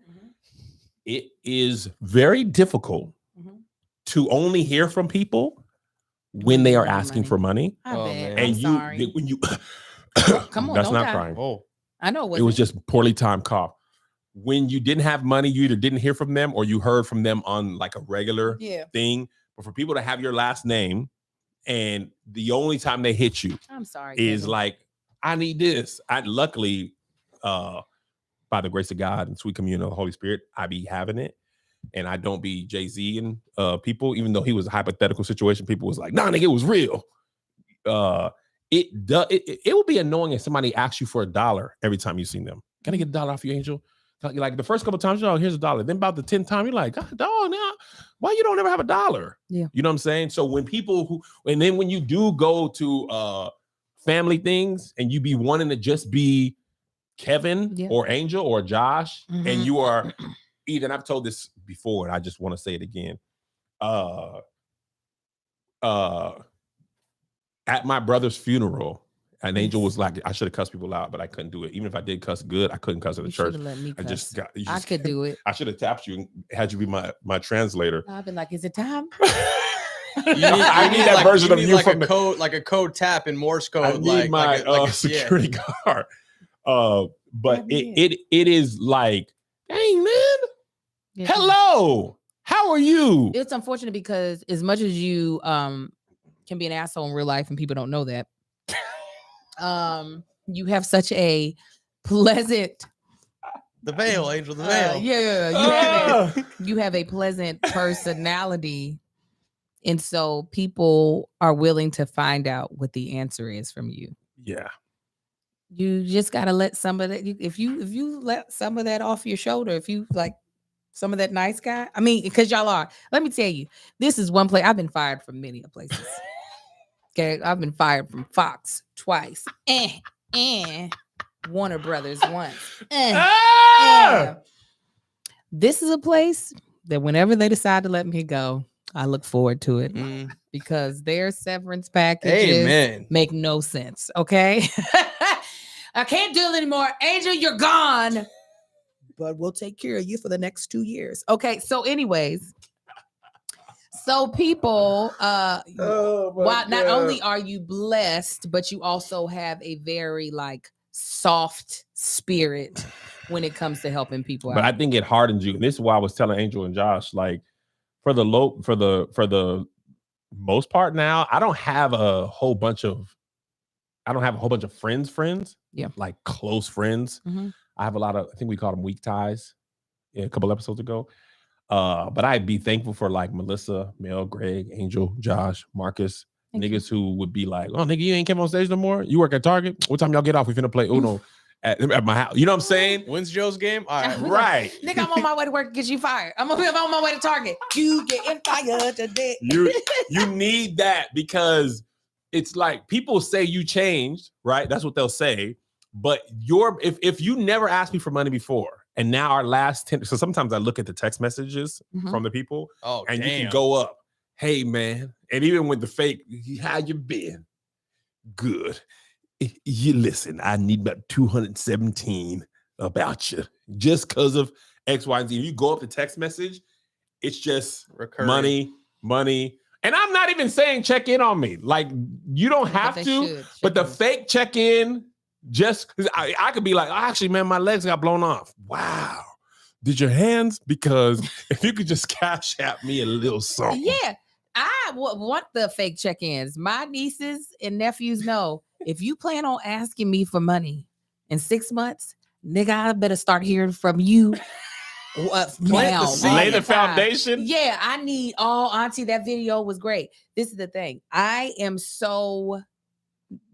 It is very difficult to only hear from people when they are asking for money. And I'm sorry. when you Come on, that's don't not die. crying. Oh, I know it was just poorly timed cough. When you didn't have money, you either didn't hear from them or you heard from them on like a regular thing. But for people to have your last name and the only time they hit you, I'm sorry, is Kevin. like, I need this. Luckily, by the grace of God and sweet communion of the Holy Spirit, I be having it. And I don't be Jay-Z and people, even though he was a hypothetical situation, people was like, nah, nigga, it was real. It would be annoying if somebody asks you for $1 every time you seen them. Can I get $1 off you, Angel? Like the first couple of times, here's $1. Then about the 10th time, you're like, God, dog, now why you don't ever have $1? Yeah. You know what I'm saying? So when when you do go to family things and you be wanting to just be Kevin or Angel or Josh, and you are Eden, I've told this before, and I just want to say it again. At my brother's funeral, an Angel was like, I should have cussed people out, but I couldn't do it. Even if I did cuss good, I couldn't cuss at the church. Let me cuss. I could do it. I should have tapped you and had you be my translator. I've been like, is it time? I need that version of you like from a code tap in Morse code. I need my security guard. But it is like, dang man, hello, how are you? It's unfortunate because as much as you can be an asshole in real life and people don't know that, you have such a pleasant the veil, Angel, the veil. You have a pleasant personality, and so people are willing to find out what the answer is from you. Yeah, you just gotta let some of that. If you let some of that off your shoulder, if you like some of that nice guy, I mean, because y'all are. Let me tell you, this is one place I've been fired from many places. Okay, I've been fired from Fox twice, and Warner Brothers once. This is a place that whenever they decide to let me go, I look forward to it because their severance packages make no sense. Okay, I can't do it anymore. Angel, you're gone. But we'll take care of you for the next 2 years. Okay. So, anyways, so people, not only are you blessed, but you also have a very like soft spirit when it comes to helping people But out. I think it hardens you. And this is why I was telling Angel and Josh, like for the most part now, I don't have a whole bunch of friends. Yeah. Like close friends. Mhm. I have a lot of, I think we called them weak ties a couple episodes ago. But I'd be thankful for like Melissa, Mel, Greg, Angel, Josh, Marcus, niggas who would be like, oh, nigga, you ain't came on stage no more? You work at Target? What time y'all get off? We finna play Uno at my house. You know what I'm saying? When's Joe's game? All right. Right. Nigga, I'm on my way to work to get you fired. I'm on my way to Target. You getting fired today. You need that because it's like people say you changed, right? That's what they'll say. But if you never asked me for money before, and now our last 10, so sometimes I look at the text messages from the people, and you can go up, hey man, and even with the fake, how you been? Good. You listen, I need about 217 about you just because of X, Y, and Z. You go up the text message, it's just Recurring. money. And I'm not even saying check in on me. Like you don't have to, but the fake check in, just I could be like, oh, actually, man, my legs got blown off. Wow. Did your hands? Because if you could just cash at me a little something. Yeah. I want the fake check-ins. My nieces and nephews know if you plan on asking me for money in 6 months, nigga, I better start hearing from you now. Lay the foundation. Yeah, I need auntie, that video was great. This is the thing. I am so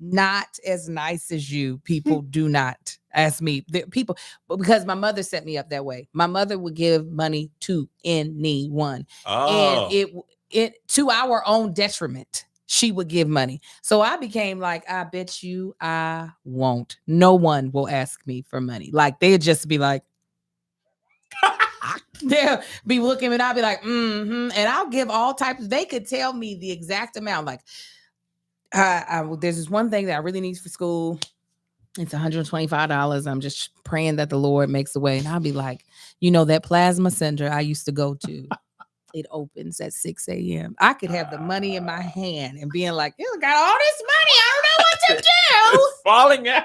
not as nice as you. People do not ask me. People, because my mother set me up that way. My mother would give money to anyone. And it to our own detriment. She would give money. So I became like, I bet you I won't. No one will ask me for money. Like they'd just be like, they'll be looking and I'll be like, and I'll give all types. They could tell me the exact amount. Like, there's this one thing that I really need for school. It's $125. I'm just praying that the Lord makes a way. And I'll be like, that plasma center I used to go to, it opens at 6 a.m. I could have the money in my hand and being like, you got all this money. I don't know what to do. It's falling out.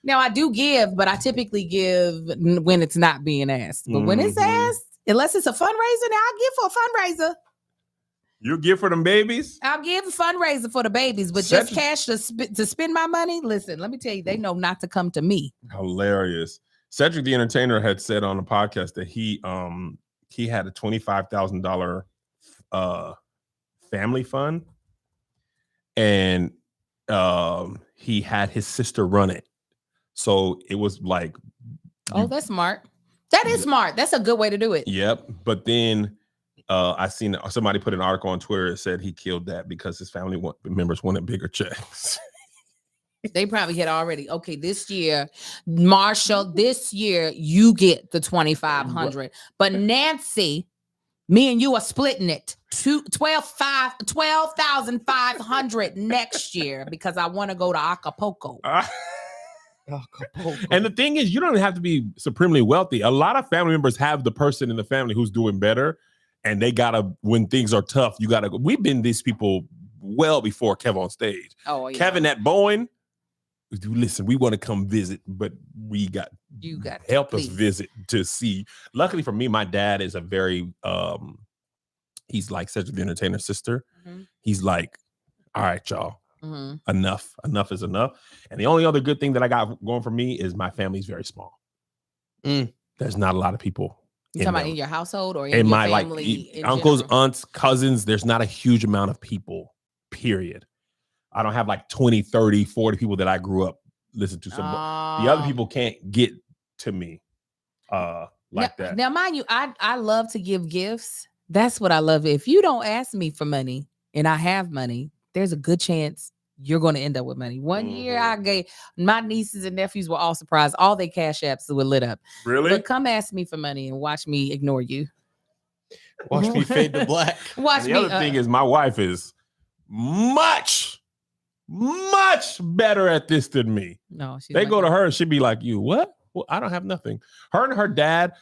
Now I do give, but I typically give when it's not being asked. But when it's asked, unless it's a fundraiser, now I'll give for a fundraiser. You give for them babies? I'll give a fundraiser for the babies, but just cash to spend my money. Listen, let me tell you, they know not to come to me. Hilarious. Cedric the Entertainer had said on the podcast that he had a $25,000 family fund, and he had his sister run it. So it was like, oh, that's smart. That is smart. That's a good way to do it. Yep. But then I seen somebody put an article on Twitter that said he killed that because his family members wanted bigger checks. They probably had already. Okay, this year, Marshall, this year you get the 2,500, but Nancy, me and you are splitting it to 12,500 next year because I want to go to Acapulco. And the thing is, you don't have to be supremely wealthy. A lot of family members have the person in the family who's doing better, and they gotta, when things are tough, you gotta go. We've been these people well before Kevin on stage. Oh, yeah. Kevin at Boeing, listen, we want to come visit, but you got help us visit to see. Luckily for me, my dad is a very he's like Cedric the Entertainer's sister. He's like, all right, y'all. Enough is enough. And the only other good thing that I got going for me is my family's very small. There's not a lot of people. You talking about in your household or in your my family? Like uncles, aunts, cousins. There's not a huge amount of people, period. I don't have like 20, 30, 40 people that I grew up listening to. So the other people can't get to me like that. Now, mind you, I love to give gifts. That's what I love. If you don't ask me for money and I have money, there's a good chance you're going to end up with money. One year I gave, my nieces and nephews were all surprised. All their cash apps were lit up. Really? But come ask me for money and watch me ignore you. Watch me fade to black. Watch the me. Other thing is my wife is much much better at this than me. No, she's They like, go to her and she'd be like, you what? Well, I don't have nothing. Her and her dad,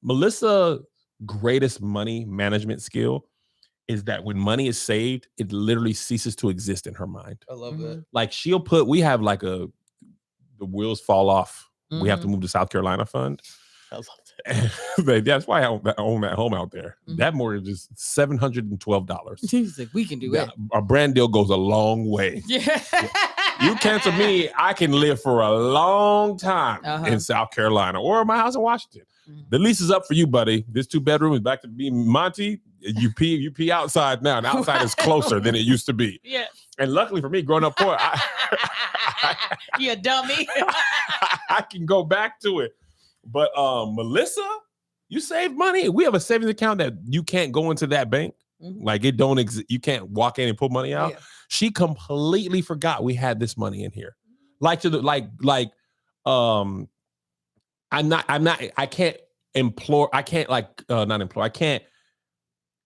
Melissa's greatest money management skill is that when money is saved, it literally ceases to exist in her mind. I love that. Like we have like the wheels fall off. We have to move to South Carolina fund. I love that. That's why I own that home out there. That mortgage is $712. She's like, we can do it. A brand deal goes a long way. Yeah. You cancel me, I can live for a long time in South Carolina or my house in Washington. The lease is up for you, buddy. This 2-bedroom is back to being Monty. You pee outside now. And outside is closer than it used to be. Yeah. And luckily for me, growing up poor, You a dummy. I can go back to it. But Melissa, you save money. We have a savings account that you can't go into that bank. Like it don't exist. You can't walk in and pull money out. Yeah. She completely forgot we had this money in here. I can't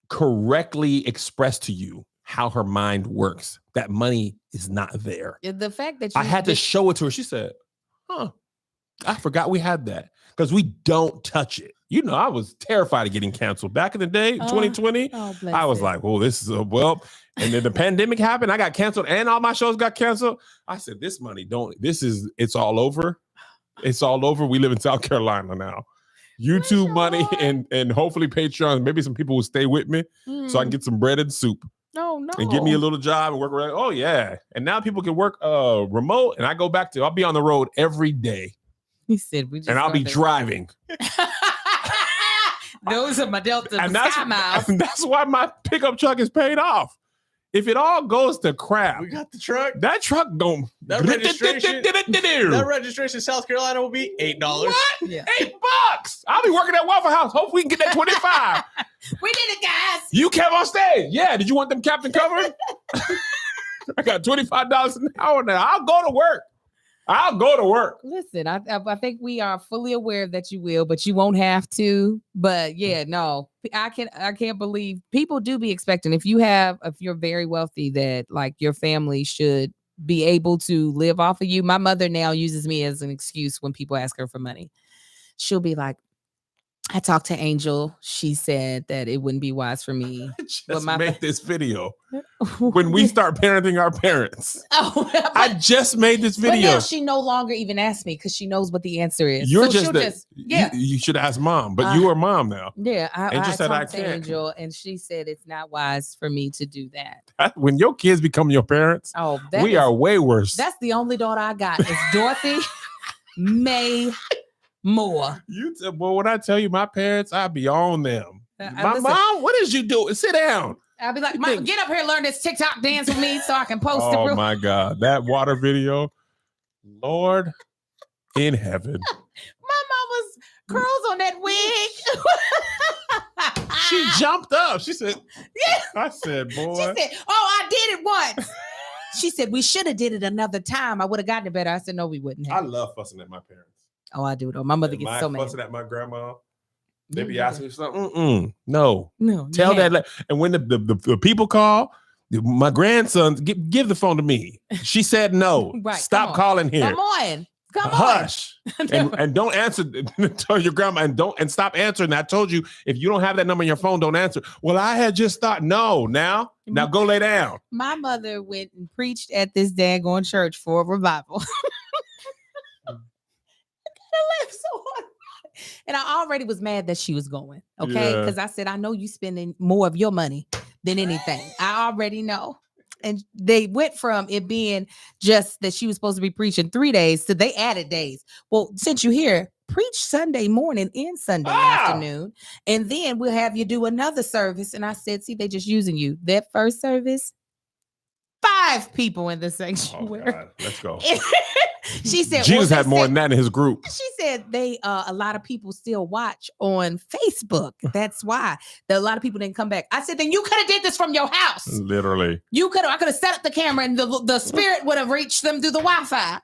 correctly express to you how her mind works. That money is not there. The fact that I had to show it to her. She said, I forgot we had that because we don't touch it. You know, I was terrified of getting canceled back in the day, 2020. I was like, oh, this is and then the pandemic happened. I got canceled and all my shows got canceled. I said, this money it's all over. It's all over. We live in South Carolina now. YouTube money and hopefully Patreon. Maybe some people will stay with me so I can get some bread and soup. No. And give me a little job and work around. Oh, yeah. And now people can work remote and I'll be on the road every day. He said, and I'll be driving. Those are my Delta Sky Miles. And that's why my pickup truck is paid off. If it all goes to crap, we got the truck. That truck don't. That registration in South Carolina will be $8. What? Yeah. $8. I'll be working at Waffle House. Hopefully we can get that 25. We did it, guys. You came on stage. Yeah. Did you want them captain covered? I got $25 an hour now. I'll go to work. Listen, I think we are fully aware that you will, but you won't have to. But yeah, no, I can't believe people do be expecting if you're very wealthy that like your family should be able to live off of you. My mother now uses me as an excuse when people ask her for money. She'll be like, I talked to Angel. She said that it wouldn't be wise for me. I just made this video when we start parenting our parents. I just made this video. But now she no longer even asks me because she knows what the answer is. You should ask mom, but you are mom now. Yeah, I said I can't. Angel, and she said it's not wise for me to do that. When your kids become your parents, we are way worse. That's the only daughter I got is Dorothy May Moore. Well, when I tell you my parents, I be on them. My mom, what is you doing? Sit down. I'll be like, Mom, get up here, learn this TikTok dance with me so I can post it. Oh my God, that water video, Lord in heaven. My mama's curls on that wig. She jumped up. She said, "Yeah." I said, "Boy." She said, "Oh, I did it once." She said, "We should have did it another time. I would have gotten it better." I said, "No, we wouldn't have." I love fussing at my parents. Oh, I do though. My mother gets so mad. Fussing at my grandma. They be asking me something. No. Tell that. And when the people call, my grandson give the phone to me. She said no. Right, Stop calling here. Come on. Hush. and don't answer. Tell your grandma and stop answering. I told you if you don't have that number on your phone, don't answer. Well, I had just thought. No. Now go lay down. My mother went and preached at this daggone church for a revival. I laughed so hard. And I already was mad that she was going. Okay. Because I said, I know you spending more of your money than anything. I already know. And they went from it being just that she was supposed to be preaching 3 days to they added days. Well, since you're here, preach Sunday morning and Sunday afternoon. And then we'll have you do another service. And I said, see, they just using you. That first service, 5 people in the sanctuary. Oh God. Let's go. She said Jesus had more than that in his group. She said a lot of people still watch on Facebook. That's why a lot of people didn't come back. I said, then you could have did this from your house. Literally. I could have set up the camera and the spirit would have reached them through the Wi-Fi.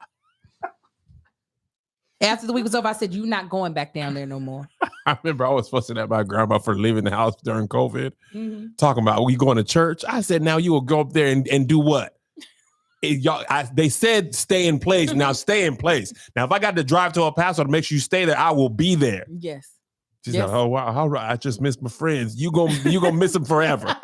After the week was over, I said, you're not going back down there no more. I remember I was fussing at my grandma for leaving the house during COVID. Talking about, you going to church? I said, now you will go up there and do what? They said stay in place. Now stay in place. Now, if I got to drive to El Paso to make sure you stay there, I will be there. Yes. She's Yes. like, oh wow, all right. I just missed my friends. You gonna miss them forever.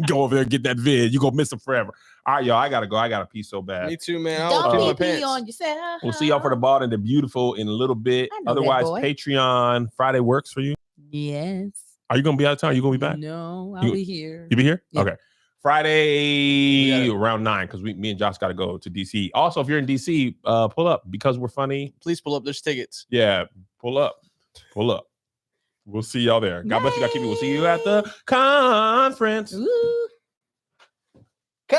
Go over there and get that vid. You gonna miss them forever. All right, y'all. I gotta go. I gotta pee so bad. Me too, man. I Don't don't my be pee pants. on yourself. We'll see y'all for the bald and the beautiful in a little bit. I know that Otherwise, boy. Patreon Friday works for you. Yes. Are you gonna be out of town? You gonna be back? No, I'll be here. You be here? Yeah. Okay. Friday around 9 because me and Josh got to go to DC. Also, if you're in DC, pull up because we're funny. Please pull up. There's tickets. Yeah, pull up. We'll see y'all there. God bless you. God keep you. We'll see you at the conference. Ooh.